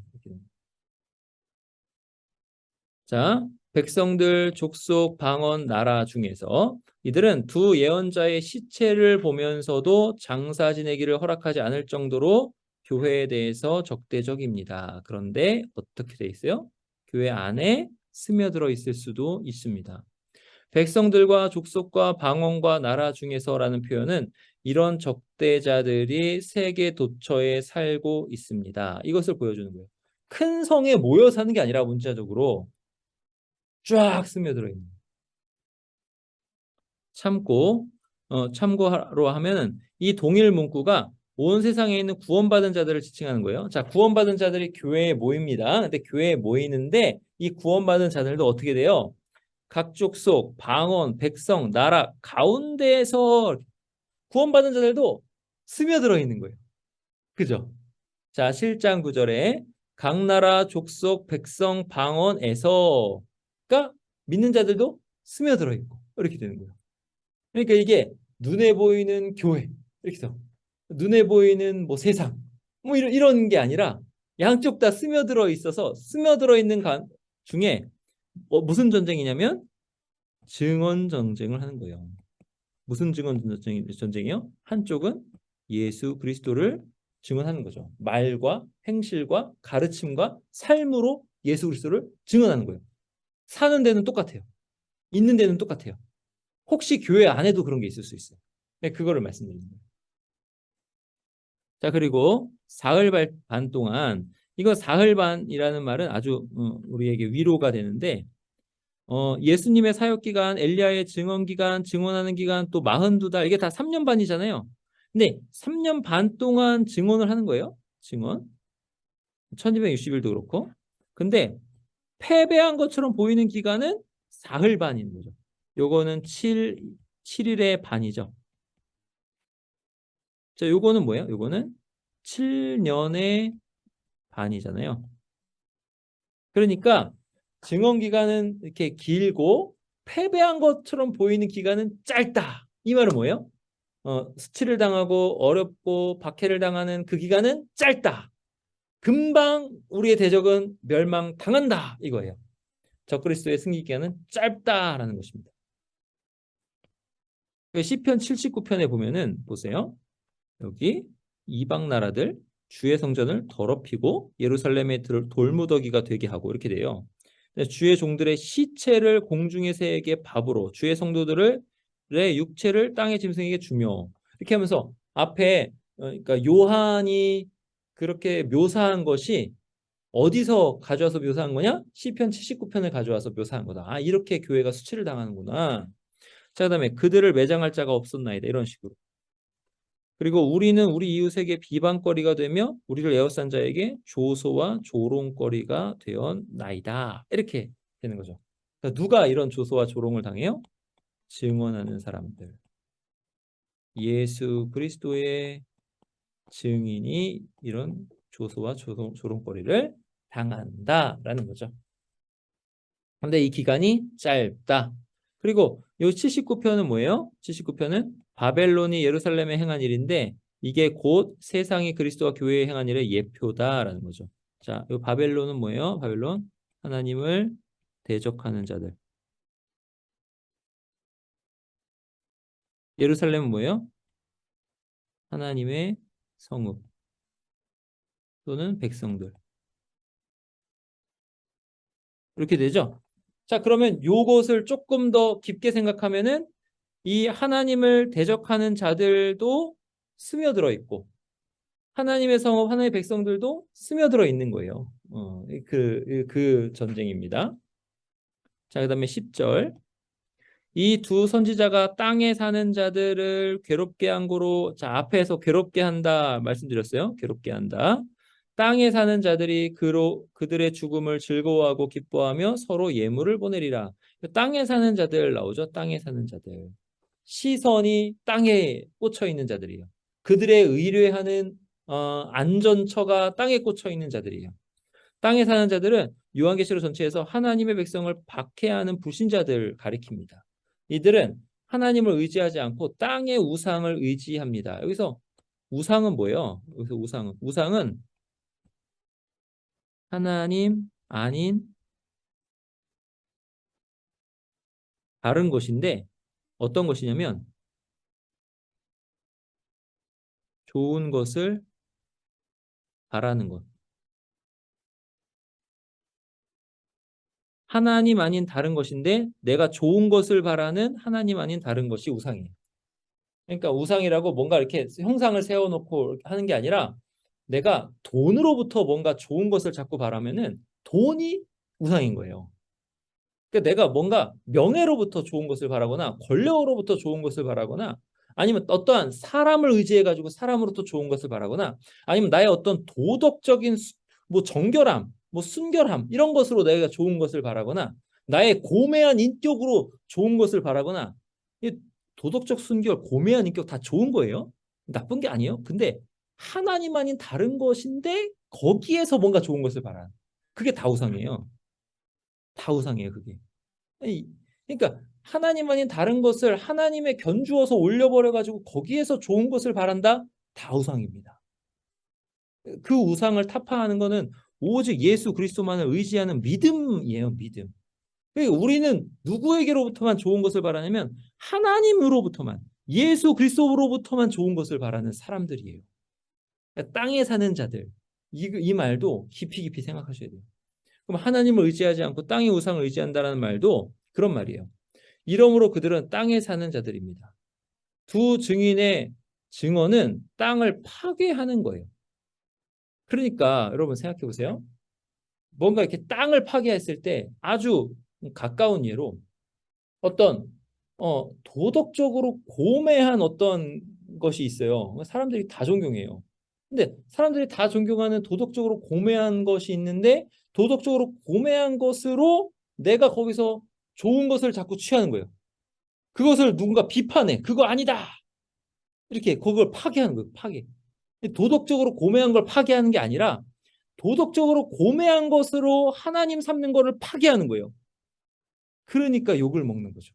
자, 백성들, 족속, 방언, 나라 중에서 이들은 두 예언자의 시체를 보면서도 장사 지내기를 허락하지 않을 정도로 교회에 대해서 적대적입니다. 그런데 어떻게 돼 있어요? 교회 안에 스며들어 있을 수도 있습니다. 백성들과 족속과 방언과 나라 중에서라는 표현은 이런 적대자들이 세계 도처에 살고 있습니다. 이것을 보여주는 거예요. 큰 성에 모여 사는 게 아니라 문자적으로 쫙 스며들어 있는. 참고로 하면은 이 동일 문구가 온 세상에 있는 구원받은 자들을 지칭하는 거예요. 자, 구원받은 자들이 교회에 모입니다. 근데 교회에 모이는데 이 구원받은 자들도 어떻게 돼요? 각 족속, 방언, 백성, 나라 가운데에서 구원받은 자들도 스며들어 있는 거예요. 그죠? 자, 7장 9절에 각 나라, 족속, 백성, 방언에서가 믿는 자들도 스며들어 있고 이렇게 되는 거예요. 그러니까 이게 눈에 보이는 교회 이렇게 해서 눈에 보이는 뭐 세상 뭐 이런 게 아니라 양쪽 다 스며들어 있어서 스며들어 있는 중에 무슨 전쟁이냐면 증언 전쟁을 하는 거예요. 무슨 증언 전쟁이요? 한쪽은 예수 그리스도를 증언하는 거죠. 말과 행실과 가르침과 삶으로 예수 그리스도를 증언하는 거예요. 사는 데는 똑같아요. 있는 데는 똑같아요. 혹시 교회 안에도 그런 게 있을 수 있어요. 네, 그거를 말씀드리는 거예요. 자, 그리고 사흘 반 동안 이거 사흘 반이라는 말은 아주 우리에게 위로가 되는데 예수님의 사역 기간, 엘리야의 증언 기간, 증언하는 기간 또 42달 이게 다 3년 반이잖아요. 근데 3년 반 동안 증언을 하는 거예요. 증언. 1260일도 그렇고. 근데 패배한 것처럼 보이는 기간은 사흘 반인 거죠. 요거는 7일의 반이죠. 자, 요거는 뭐예요? 요거는 7년의 반이잖아요. 그러니까 증언 기간은 이렇게 길고 패배한 것처럼 보이는 기간은 짧다. 이 말은 뭐예요? 스틸을 당하고 어렵고 박해를 당하는 그 기간은 짧다. 금방 우리의 대적은 멸망당한다. 이거예요. 적그리스도의 승리 기간은 짧다라는 것입니다. 시편 79편에 보면은 보세요. 여기 이방 나라들 주의 성전을 더럽히고 예루살렘의 돌무더기가 되게 하고 이렇게 돼요. 주의 종들의 시체를 공중의 새에게 밥으로 주의 성도들의 육체를 땅의 짐승에게 주며 이렇게 하면서 앞에 그러니까 요한이 그렇게 묘사한 것이 어디서 가져와서 묘사한 거냐? 시편 79편을 가져와서 묘사한 거다. 아, 이렇게 교회가 수치를 당하는구나. 자, 그다음에 그들을 매장할 자가 없었나이다. 이런 식으로. 그리고 우리는 우리 이웃에게 비방거리가 되며 우리를 에워싼 자에게 조소와 조롱거리가 되었나이다. 이렇게 되는 거죠. 그러니까 누가 이런 조소와 조롱을 당해요? 증언하는 사람들. 예수 그리스도의 증인이 이런 조소와 조롱거리를 당한다라는 거죠. 근데 이 기간이 짧다. 그리고 이 79편은 뭐예요? 79편은 바벨론이 예루살렘에 행한 일인데 이게 곧 세상이 그리스도와 교회에 행한 일의 예표다라는 거죠. 자, 이 바벨론은 뭐예요? 바벨론 하나님을 대적하는 자들. 예루살렘은 뭐예요? 하나님의 성읍 또는 백성들. 이렇게 되죠? 자, 그러면 요것을 조금 더 깊게 생각하면은 이 하나님을 대적하는 자들도 스며들어 있고 하나님의 성읍, 하나님의 백성들도 스며들어 있는 거예요. 그 전쟁입니다. 자, 그 다음에 10절. 이 두 선지자가 땅에 사는 자들을 괴롭게 한 거로, 자, 앞에서 괴롭게 한다 말씀드렸어요. 괴롭게 한다. 땅에 사는 자들이 그들의 죽음을 즐거워하고 기뻐하며 서로 예물을 보내리라. 땅에 사는 자들 나오죠. 땅에 사는 자들. 시선이 땅에 꽂혀 있는 자들이에요. 그들의 의뢰하는 안전처가 땅에 꽂혀 있는 자들이에요. 땅에 사는 자들은 요한계시록 전체에서 하나님의 백성을 박해하는 불신자들 가리킵니다. 이들은 하나님을 의지하지 않고 땅의 우상을 의지합니다. 여기서 우상은 뭐예요? 여기서 우상은 하나님 아닌 다른 것인데 어떤 것이냐면 좋은 것을 바라는 것. 하나님 아닌 다른 것인데 내가 좋은 것을 바라는 하나님 아닌 다른 것이 우상이에요. 그러니까 우상이라고 뭔가 이렇게 형상을 세워놓고 하는 게 아니라 내가 돈으로부터 뭔가 좋은 것을 자꾸 바라면은 돈이 우상인 거예요. 그러니까 내가 뭔가 명예로부터 좋은 것을 바라거나 권력으로부터 좋은 것을 바라거나 아니면 어떠한 사람을 의지해 가지고 사람으로부터 좋은 것을 바라거나 아니면 나의 어떤 도덕적인 뭐 정결함, 뭐 순결함 이런 것으로 내가 좋은 것을 바라거나 나의 고매한 인격으로 좋은 것을 바라거나 이 도덕적 순결, 고매한 인격 다 좋은 거예요. 나쁜 게 아니에요. 근데 하나님 아닌 다른 것인데 거기에서 뭔가 좋은 것을 바라는 그게 다 우상이에요. 다 우상이에요, 그게. 그러니까 하나님 아닌 다른 것을 하나님의 견주어서 올려버려 가지고 거기에서 좋은 것을 바란다? 다 우상입니다. 그 우상을 타파하는 거는 오직 예수 그리스도만을 의지하는 믿음이에요, 믿음. 그러니까 우리는 누구에게로부터만 좋은 것을 바라냐면 하나님으로부터만 예수 그리스도로부터만 좋은 것을 바라는 사람들이에요. 그러니까 땅에 사는 자들 이 말도 깊이 깊이 생각하셔야 돼요. 그럼 하나님을 의지하지 않고 땅의 우상을 의지한다는 말도 그런 말이에요. 이러므로 그들은 땅에 사는 자들입니다. 두 증인의 증언은 땅을 파괴하는 거예요. 그러니까 여러분 생각해 보세요. 뭔가 이렇게 땅을 파괴했을 때 아주 가까운 예로 어떤 도덕적으로 고매한 어떤 것이 있어요. 사람들이 다 존경해요. 근데 사람들이 다 존경하는 도덕적으로 고매한 것이 있는데 도덕적으로 고매한 것으로 내가 거기서 좋은 것을 자꾸 취하는 거예요. 그것을 누군가 비판해. 그거 아니다. 이렇게 그걸 파괴하는 거예요. 파괴. 도덕적으로 고매한 걸 파괴하는 게 아니라 도덕적으로 고매한 것으로 하나님 삼는 거를 파괴하는 거예요. 그러니까 욕을 먹는 거죠.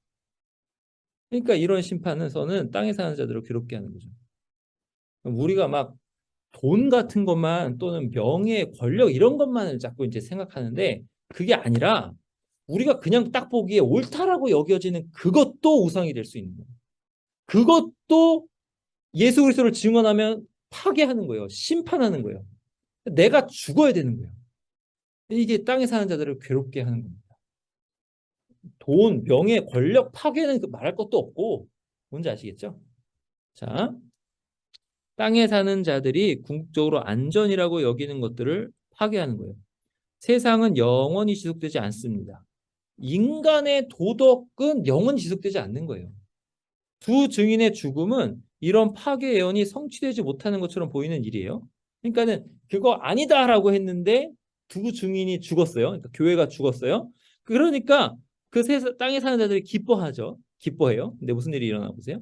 그러니까 이런 심판에서는 땅에 사는 자들을 괴롭게 하는 거죠. 우리가 막 돈 같은 것만 또는 명예, 권력 이런 것만을 자꾸 이제 생각하는데 그게 아니라 우리가 그냥 딱 보기에 옳다라고 여겨지는 그것도 우상이 될 수 있는 거예요. 그것도 예수 그리스도를 증언하면 파괴하는 거예요. 심판하는 거예요. 내가 죽어야 되는 거예요. 이게 땅에 사는 자들을 괴롭게 하는 겁니다. 돈, 명예, 권력 파괴는 말할 것도 없고 뭔지 아시겠죠? 자, 땅에 사는 자들이 궁극적으로 안전이라고 여기는 것들을 파괴하는 거예요. 세상은 영원히 지속되지 않습니다. 인간의 도덕은 영원히 지속되지 않는 거예요. 두 증인의 죽음은 이런 파괴 예언이 성취되지 못하는 것처럼 보이는 일이에요. 그러니까는 그거 아니다라고 했는데 두 증인이 죽었어요. 그러니까 교회가 죽었어요. 그러니까 그 땅에 사는 자들이 기뻐하죠. 기뻐해요. 근데 무슨 일이 일어나 보세요.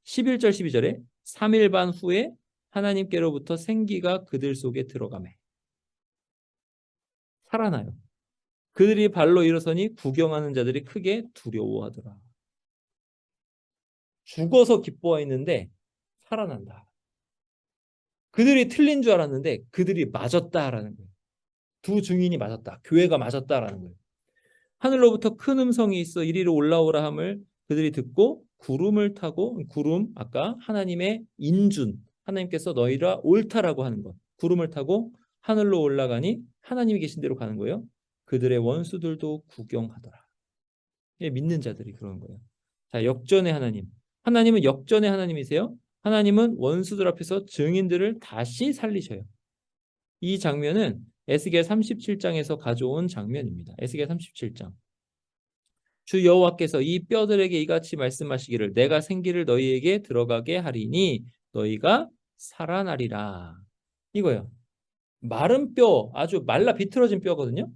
11절 12절에 3일 반 후에 하나님께로부터 생기가 그들 속에 들어가매 살아나요. 그들이 발로 일어서니 구경하는 자들이 크게 두려워하더라. 죽어서 기뻐했는데 살아난다. 그들이 틀린 줄 알았는데 그들이 맞았다라는 거예요. 두 증인이 맞았다. 교회가 맞았다라는 거예요. 하늘로부터 큰 음성이 있어 이리로 올라오라 함을 그들이 듣고 구름을 타고 구름 아까 하나님의 인준 하나님께서 너희라 옳다라고 하는 것 구름을 타고 하늘로 올라가니 하나님이 계신 대로 가는 거예요. 그들의 원수들도 구경하더라. 믿는 자들이 그런 거예요. 자, 역전의 하나님. 하나님은 역전의 하나님이세요. 하나님은 원수들 앞에서 증인들을 다시 살리셔요. 이 장면은 에스겔 37장에서 가져온 장면입니다. 에스겔 37장. 주 여호와께서 이 뼈들에게 이같이 말씀하시기를 내가 생기를 너희에게 들어가게 하리니 너희가 살아나리라. 이거예요. 마른 뼈, 아주 말라 비틀어진 뼈거든요.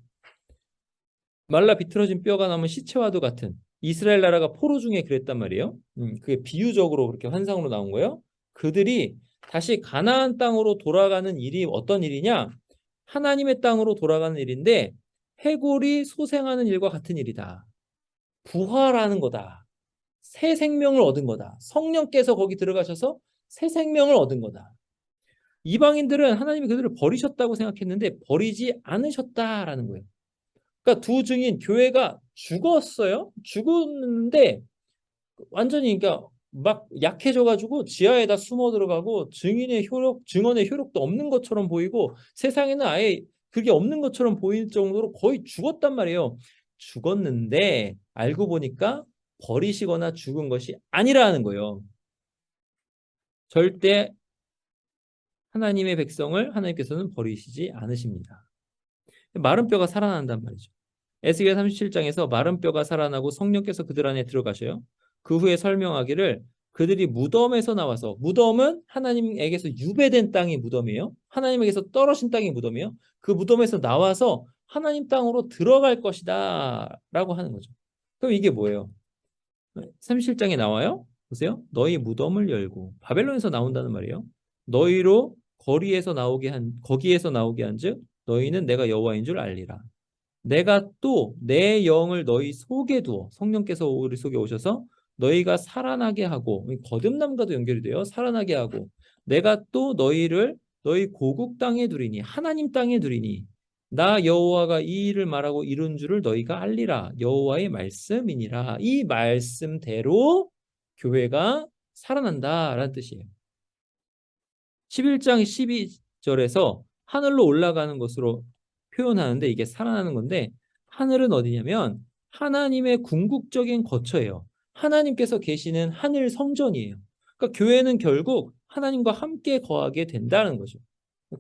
말라 비틀어진 뼈가 남은 시체와도 같은 이스라엘 나라가 포로 중에 그랬단 말이에요. 그게 비유적으로 그렇게 환상으로 나온 거예요. 그들이 다시 가나안 땅으로 돌아가는 일이 어떤 일이냐? 하나님의 땅으로 돌아가는 일인데 해골이 소생하는 일과 같은 일이다. 부활하는 거다. 새 생명을 얻은 거다. 성령께서 거기 들어가셔서 새 생명을 얻은 거다. 이방인들은 하나님이 그들을 버리셨다고 생각했는데 버리지 않으셨다라는 거예요. 그러니까 두 증인 교회가 죽었어요. 죽었는데 완전히 그러니까 막 약해져 가지고 지하에다 숨어 들어가고 증언의 효력도 없는 것처럼 보이고 세상에는 아예 그게 없는 것처럼 보일 정도로 거의 죽었단 말이에요. 죽었는데 알고 보니까 버리시거나 죽은 것이 아니라는 거예요. 절대 하나님의 백성을 하나님께서는 버리시지 않으십니다. 마른 뼈가 살아난단 말이죠. 에스겔 37장에서 마른 뼈가 살아나고 성령께서 그들 안에 들어가셔요. 그 후에 설명하기를 그들이 무덤에서 나와서, 무덤은 하나님에게서 유배된 땅이 무덤이에요. 하나님에게서 떨어진 땅이 무덤이에요. 그 무덤에서 나와서 하나님 땅으로 들어갈 것이다 라고 하는 거죠. 그럼 이게 뭐예요? 37장에 나와요. 보세요. 너희 무덤을 열고, 바벨론에서 나온다는 말이에요. 너희로 거기에서 나오게 한즉 너희는 내가 여호와인 줄 알리라. 내가 또 내 영을 너희 속에 두어, 성령께서 우리 속에 오셔서 너희가 살아나게 하고, 거듭남과도 연결이 돼요. 살아나게 하고 내가 또 너희를 너희 고국 땅에 두리니, 하나님 땅에 두리니 나 여호와가 이 일을 말하고 이룬 줄을 너희가 알리라. 여호와의 말씀이니라. 이 말씀대로 교회가 살아난다라는 뜻이에요. 11장 12절에서 하늘로 올라가는 것으로 표현하는데 이게 살아나는 건데, 하늘은 어디냐면 하나님의 궁극적인 거처예요. 하나님께서 계시는 하늘 성전이에요. 그러니까 교회는 결국 하나님과 함께 거하게 된다는 거죠.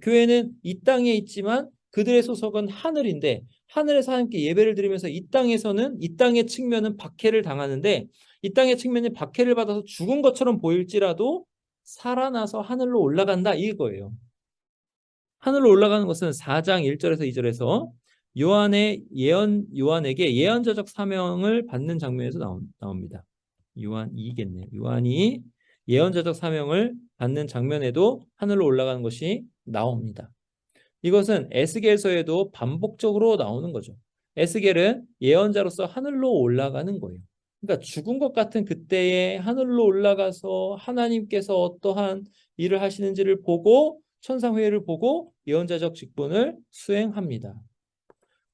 교회는 이 땅에 있지만 그들의 소속은 하늘인데, 하늘에서 하나님께 예배를 드리면서 이 땅에서는, 이 땅의 측면은 박해를 당하는데, 이 땅의 측면이 박해를 받아서 죽은 것처럼 보일지라도 살아나서 하늘로 올라간다 이거예요. 하늘로 올라가는 것은 4장 1절에서 2절에서 요한에게 예언자적 사명을 받는 장면에서 나옵니다. 요한이겠네요. 요한이 예언자적 사명을 받는 장면에도 하늘로 올라가는 것이 나옵니다. 이것은 에스겔서에도 반복적으로 나오는 거죠. 에스겔은 예언자로서 하늘로 올라가는 거예요. 그러니까 죽은 것 같은 그때에 하늘로 올라가서 하나님께서 어떠한 일을 하시는지를 보고, 천상회의를 보고 예언자적 직분을 수행합니다.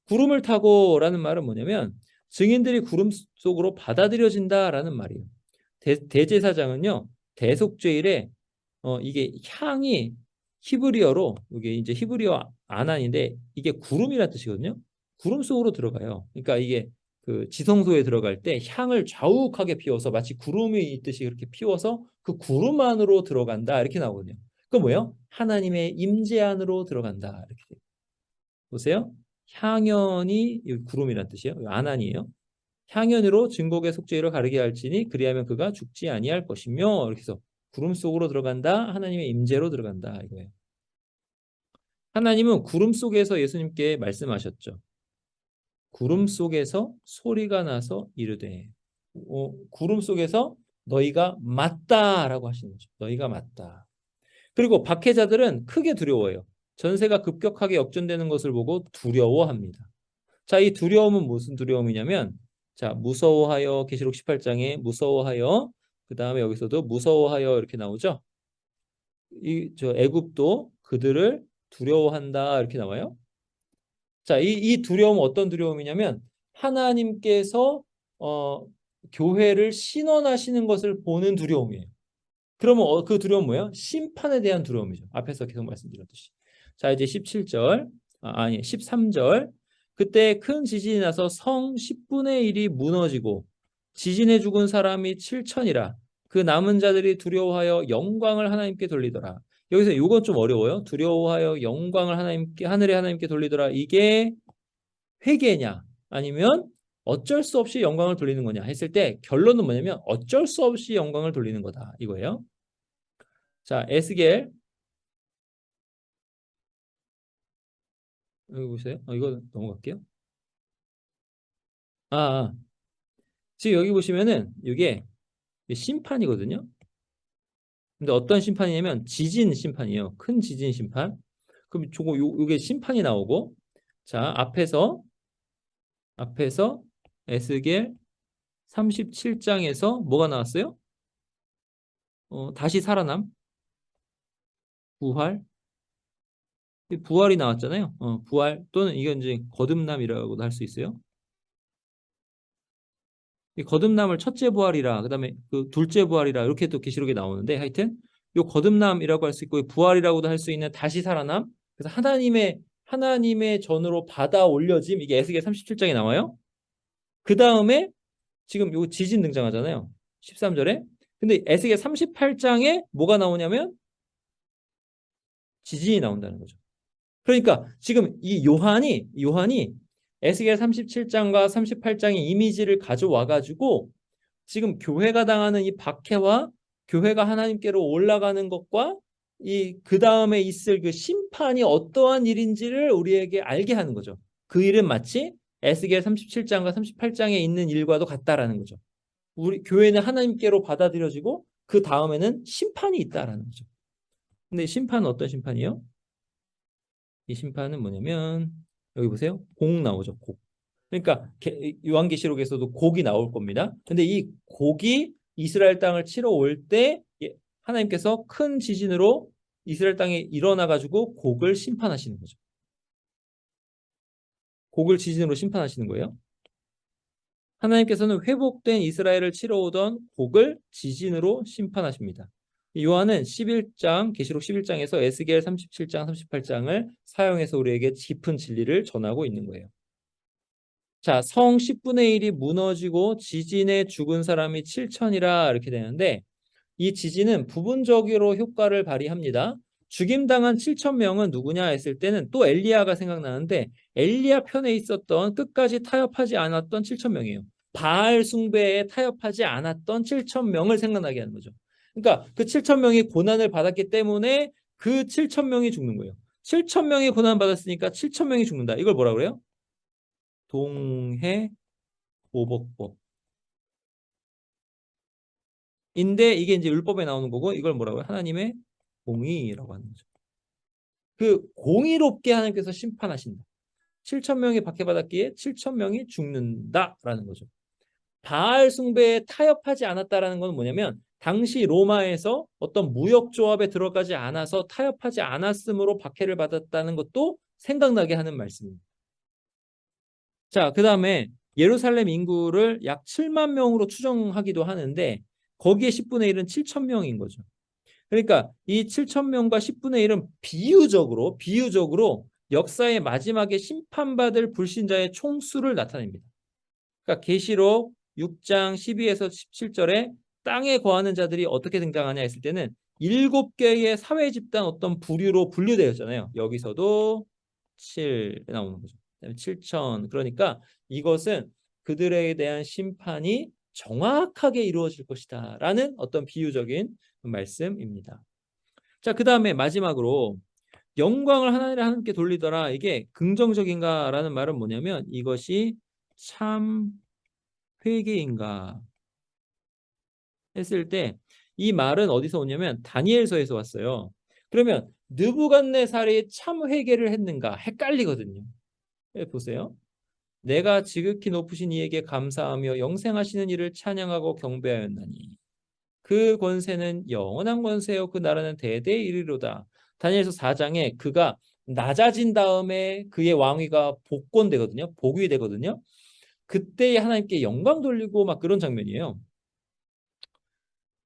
구름을 타고라는 말은 뭐냐면 증인들이 구름 속으로 받아들여진다라는 말이에요. 대제사장은요, 대속죄일에 이게 향이 히브리어로, 이게 이제 히브리어 아난인데 이게 구름이라는 뜻이거든요. 구름 속으로 들어가요. 그러니까 이게 그 지성소에 들어갈 때 향을 좌욱하게 피워서 마치 구름이 있듯이 그렇게 피워서 그 구름 안으로 들어간다 이렇게 나오거든요. 그 뭐예요? 하나님의 임재 안으로 들어간다 이렇게 돼요. 보세요. 향연이 구름이라는 뜻이에요. 아난이에요. 향연으로 증거의 속죄를 가르게 할지니 그리하면 그가 죽지 아니할 것이며, 이렇게 해서 구름 속으로 들어간다. 하나님의 임재로 들어간다 이거예요. 하나님은 구름 속에서 예수님께 말씀하셨죠. 구름 속에서 소리가 나서 이르되, 구름 속에서 너희가 맞다라고 하시는 거죠. 너희가 맞다. 그리고 박해자들은 크게 두려워해요. 전세가 급격하게 역전되는 것을 보고 두려워합니다. 자, 이 두려움은 무슨 두려움이냐면, 자, 무서워하여, 계시록 18장에 무서워하여, 그 다음에 여기서도 무서워하여 이렇게 나오죠. 저 애굽도 그들을 두려워한다 이렇게 나와요. 자, 이 두려움은 어떤 두려움이냐면 하나님께서 교회를 신원하시는 것을 보는 두려움이에요. 그러면 그 두려움은 뭐예요? 심판에 대한 두려움이죠. 앞에서 계속 말씀드렸듯이. 자, 이제 17절, 아니 13절. 그때 큰 지진이 나서 성 10분의 1이 무너지고 지진에 죽은 사람이 7천이라. 그 남은 자들이 두려워하여 영광을 하나님께 돌리더라. 여기서 이건 좀 어려워요. 두려워하여 영광을 하늘의 하나님께 돌리더라. 이게 회개냐 아니면 어쩔 수 없이 영광을 돌리는 거냐 했을 때 결론은 뭐냐면 어쩔 수 없이 영광을 돌리는 거다 이거예요. 자, 에스겔 여기 보세요. 이거 넘어갈게요. 아, 아. 지금 여기 보시면은 이게 심판이거든요. 근데 어떤 심판이냐면 지진 심판이에요. 큰 지진 심판. 그럼 요게 심판이 나오고, 자, 앞에서 에스겔 37장에서 뭐가 나왔어요? 다시 살아남, 부활. 부활이 나왔잖아요. 부활 또는 이건 이제 거듭남이라고도 할 수 있어요. 이 거듭남을 첫째 부활이라 그다음에 그 둘째 부활이라 이렇게 또 계시록에 나오는데 하여튼 요 거듭남이라고 할 수 있고 부활이라고도 할 수 있는 다시 살아남. 그래서 하나님의 전으로 받아 올려짐 이게 에스겔 37장에 나와요. 그 다음에 지금 요 지진 등장하잖아요. 13절에. 근데 에스겔 38장에 뭐가 나오냐면 지진이 나온다는 거죠. 그러니까 지금 이 요한이 에스겔 37장과 38장의 이미지를 가져와 가지고 지금 교회가 당하는 이 박해와 교회가 하나님께로 올라가는 것과 이 그 다음에 있을 그 심판이 어떠한 일인지를 우리에게 알게 하는 거죠. 그 일은 마치 에스겔 37장과 38장에 있는 일과도 같다라는 거죠. 우리 교회는 하나님께로 받아들여지고 그 다음에는 심판이 있다라는 거죠. 근데 심판은 어떤 심판이에요? 이 심판은 뭐냐면 여기 보세요. 곡 나오죠. 곡. 그러니까 요한계시록에서도 곡이 나올 겁니다. 근데 이 곡이 이스라엘 땅을 치러 올 때 하나님께서 큰 지진으로 이스라엘 땅에 일어나 가지고 곡을 심판하시는 거죠. 곡을 지진으로 심판하시는 거예요. 하나님께서는 회복된 이스라엘을 치러 오던 곡을 지진으로 심판하십니다. 요한은 11장 계시록 11장에서 에스겔 37장 38장을 사용해서 우리에게 깊은 진리를 전하고 있는 거예요. 자, 성 10분의 1이 무너지고 지진에 죽은 사람이 7천이라 이렇게 되는데 이 지진은 부분적으로 효과를 발휘합니다. 죽임당한 7천 명은 누구냐 했을 때는 또 엘리야가 생각나는데 엘리야 편에 있었던 끝까지 타협하지 않았던 7천 명이에요. 바알 숭배에 타협하지 않았던 7천 명을 생각나게 하는 거죠. 그러니까 그 7천 명이 고난을 받았기 때문에 그 7천 명이 죽는 거예요. 7천 명이 고난 받았으니까 7천 명이 죽는다. 이걸 뭐라 그래요? 동해 오복법. 인데 이게 이제 율법에 나오는 거고 이걸 뭐라고요? 하나님의 공의라고 하는 거죠. 그 공의롭게 하나님께서 심판하신다. 7천 명이 박해받았기에 7천 명이 죽는다라는 거죠. 바알 숭배에 타협하지 않았다라는 건 뭐냐면 당시 로마에서 어떤 무역 조합에 들어가지 않아서 타협하지 않았으므로 박해를 받았다는 것도 생각나게 하는 말씀입니다. 자, 그다음에 예루살렘 인구를 약 7만 명으로 추정하기도 하는데 거기에 10분의 1은 7천 명인 거죠. 그러니까 이 7천 명과 10분의 1은 비유적으로 역사의 마지막에 심판받을 불신자의 총수를 나타냅니다. 그러니까 계시록 6장 12에서 17절에 땅에 거하는 자들이 어떻게 등장하냐 했을 때는 7개의 사회 집단 어떤 부류로 분류되었잖아요. 여기서도 7 나오는 거죠. 7천. 그러니까 이것은 그들에 대한 심판이 정확하게 이루어질 것이다 라는 어떤 비유적인 말씀입니다. 자, 그 다음에 마지막으로 영광을 하나님께 돌리더라. 이게 긍정적인가라는 말은 뭐냐면 이것이 참 회개인가 했을 때 이 말은 어디서 오냐면 다니엘서에서 왔어요. 그러면 느부갓네살이 참 회개를 했는가 헷갈리거든요. 보세요. 내가 지극히 높으신 이에게 감사하며 영생하시는 이를 찬양하고 경배하였나니 그 권세는 영원한 권세요 그 나라는 대대에 이르리로다. 다니엘서 4장에 그가 낮아진 다음에 그의 왕위가 복권되거든요. 복위 되거든요. 그때 하나님께 영광 돌리고 막 그런 장면이에요.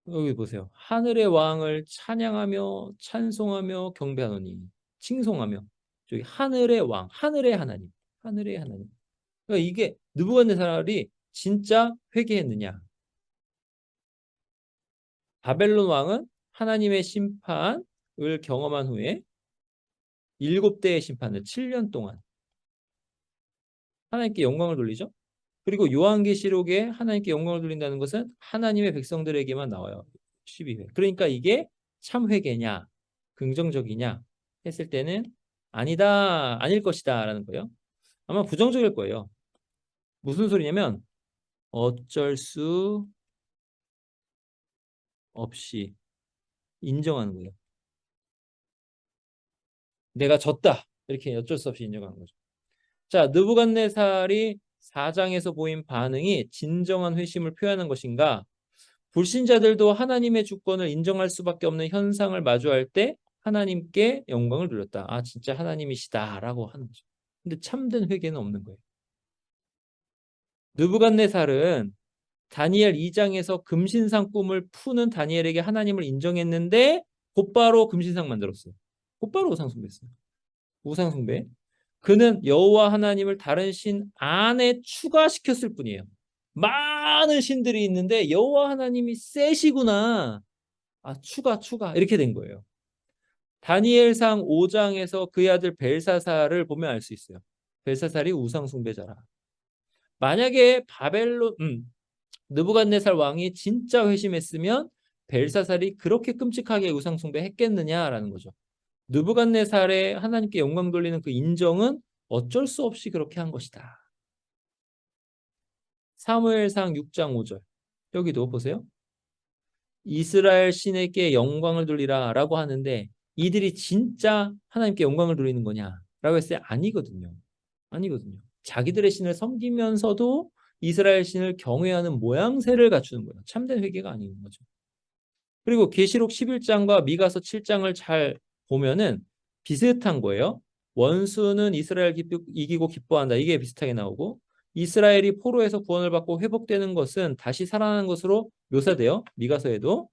여기 보세요. 하늘의 왕을 찬양하며 찬송하며 경배하노니 칭송하며 저기 하늘의 왕, 하늘의 하나님. 그러니까 이게 느부갓네살이 진짜 회개했느냐? 바벨론 왕은 하나님의 심판을 경험한 후에 7대의 심판을 7년 동안 하나님께 영광을 돌리죠. 그리고 요한계시록에 하나님께 영광을 돌린다는 것은 하나님의 백성들에게만 나와요. 12회. 그러니까 이게 참 회개냐, 긍정적이냐 했을 때는 아니다, 아닐 것이다 라는 거예요. 아마 부정적일 거예요. 무슨 소리냐면 어쩔 수 없이 인정하는 거예요. 내가 졌다. 이렇게 어쩔 수 없이 인정하는 거죠. 자, 느부갓네살이 4장에서 보인 반응이 진정한 회심을 표현한 것인가? 불신자들도 하나님의 주권을 인정할 수밖에 없는 현상을 마주할 때 하나님께 영광을 돌렸다. 아, 진짜 하나님이시다라고 하는 거죠. 근데 참된 회개는 없는 거예요. 느부갓네살은 다니엘 2장에서 금신상 꿈을 푸는 다니엘에게 하나님을 인정했는데 곧바로 금신상 만들었어요. 곧바로 우상숭배했어요. 우상숭배. 그는 여호와 하나님을 다른 신 안에 추가시켰을 뿐이에요. 많은 신들이 있는데 여호와 하나님이 셋이구나. 아, 추가 이렇게 된 거예요. 다니엘상 5장에서 그의 아들 벨사살을 보면 알 수 있어요. 벨사살이 우상숭배자라. 만약에 느부갓네살 왕이 진짜 회심했으면 벨사살이 그렇게 끔찍하게 우상숭배했겠느냐라는 거죠. 느부갓네살의 하나님께 영광 돌리는 그 인정은 어쩔 수 없이 그렇게 한 것이다. 사무엘상 6장 5절. 여기도 보세요. 이스라엘 신에게 영광을 돌리라 라고 하는데 이들이 진짜 하나님께 영광을 돌리는 거냐라고 했을 때 아니거든요. 아니거든요. 자기들의 신을 섬기면서도 이스라엘 신을 경외하는 모양새를 갖추는 거예요. 참된 회개가 아닌 거죠. 그리고 계시록 11장과 미가서 7장을 잘 보면은 비슷한 거예요. 원수는 이스라엘 이기고 기뻐한다. 이게 비슷하게 나오고 이스라엘이 포로에서 구원을 받고 회복되는 것은 다시 살아나는 것으로 묘사돼요. 미가서에도.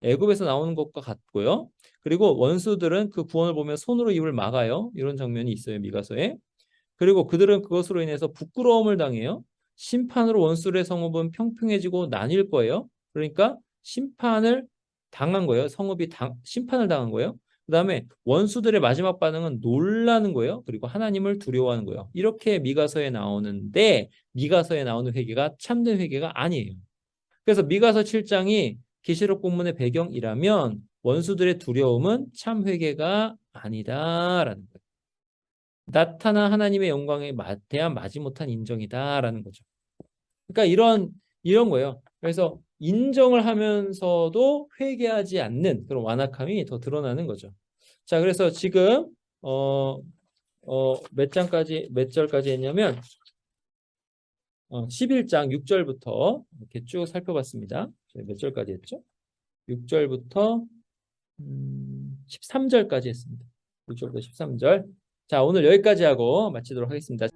애굽에서 나오는 것과 같고요. 그리고 원수들은 그 구원을 보면 손으로 입을 막아요. 이런 장면이 있어요. 미가서에. 그리고 그들은 그것으로 인해서 부끄러움을 당해요. 심판으로 원수의 성읍은 평평해지고 나뉠 거예요. 그러니까 심판을 당한 거예요. 심판을 당한 거예요. 그 다음에 원수들의 마지막 반응은 놀라는 거예요. 그리고 하나님을 두려워하는 거예요. 이렇게 미가서에 나오는데 미가서에 나오는 회개가 참된 회개가 아니에요. 그래서 미가서 7장이 계시록 본문의 배경이라면 원수들의 두려움은 참 회개가 아니다라는 거예요. 나타난 하나님의 영광에 대한 마지못한 인정이다라는 거죠. 그러니까 이런 거예요. 그래서 인정을 하면서도 회개하지 않는 그런 완악함이 더 드러나는 거죠. 자, 그래서 지금 몇 절까지 했냐면 11장 6절부터 이렇게 쭉 살펴봤습니다. 몇 절까지 했죠? 6절부터 13절까지 했습니다. 6절부터 13절. 자, 오늘 여기까지 하고 마치도록 하겠습니다.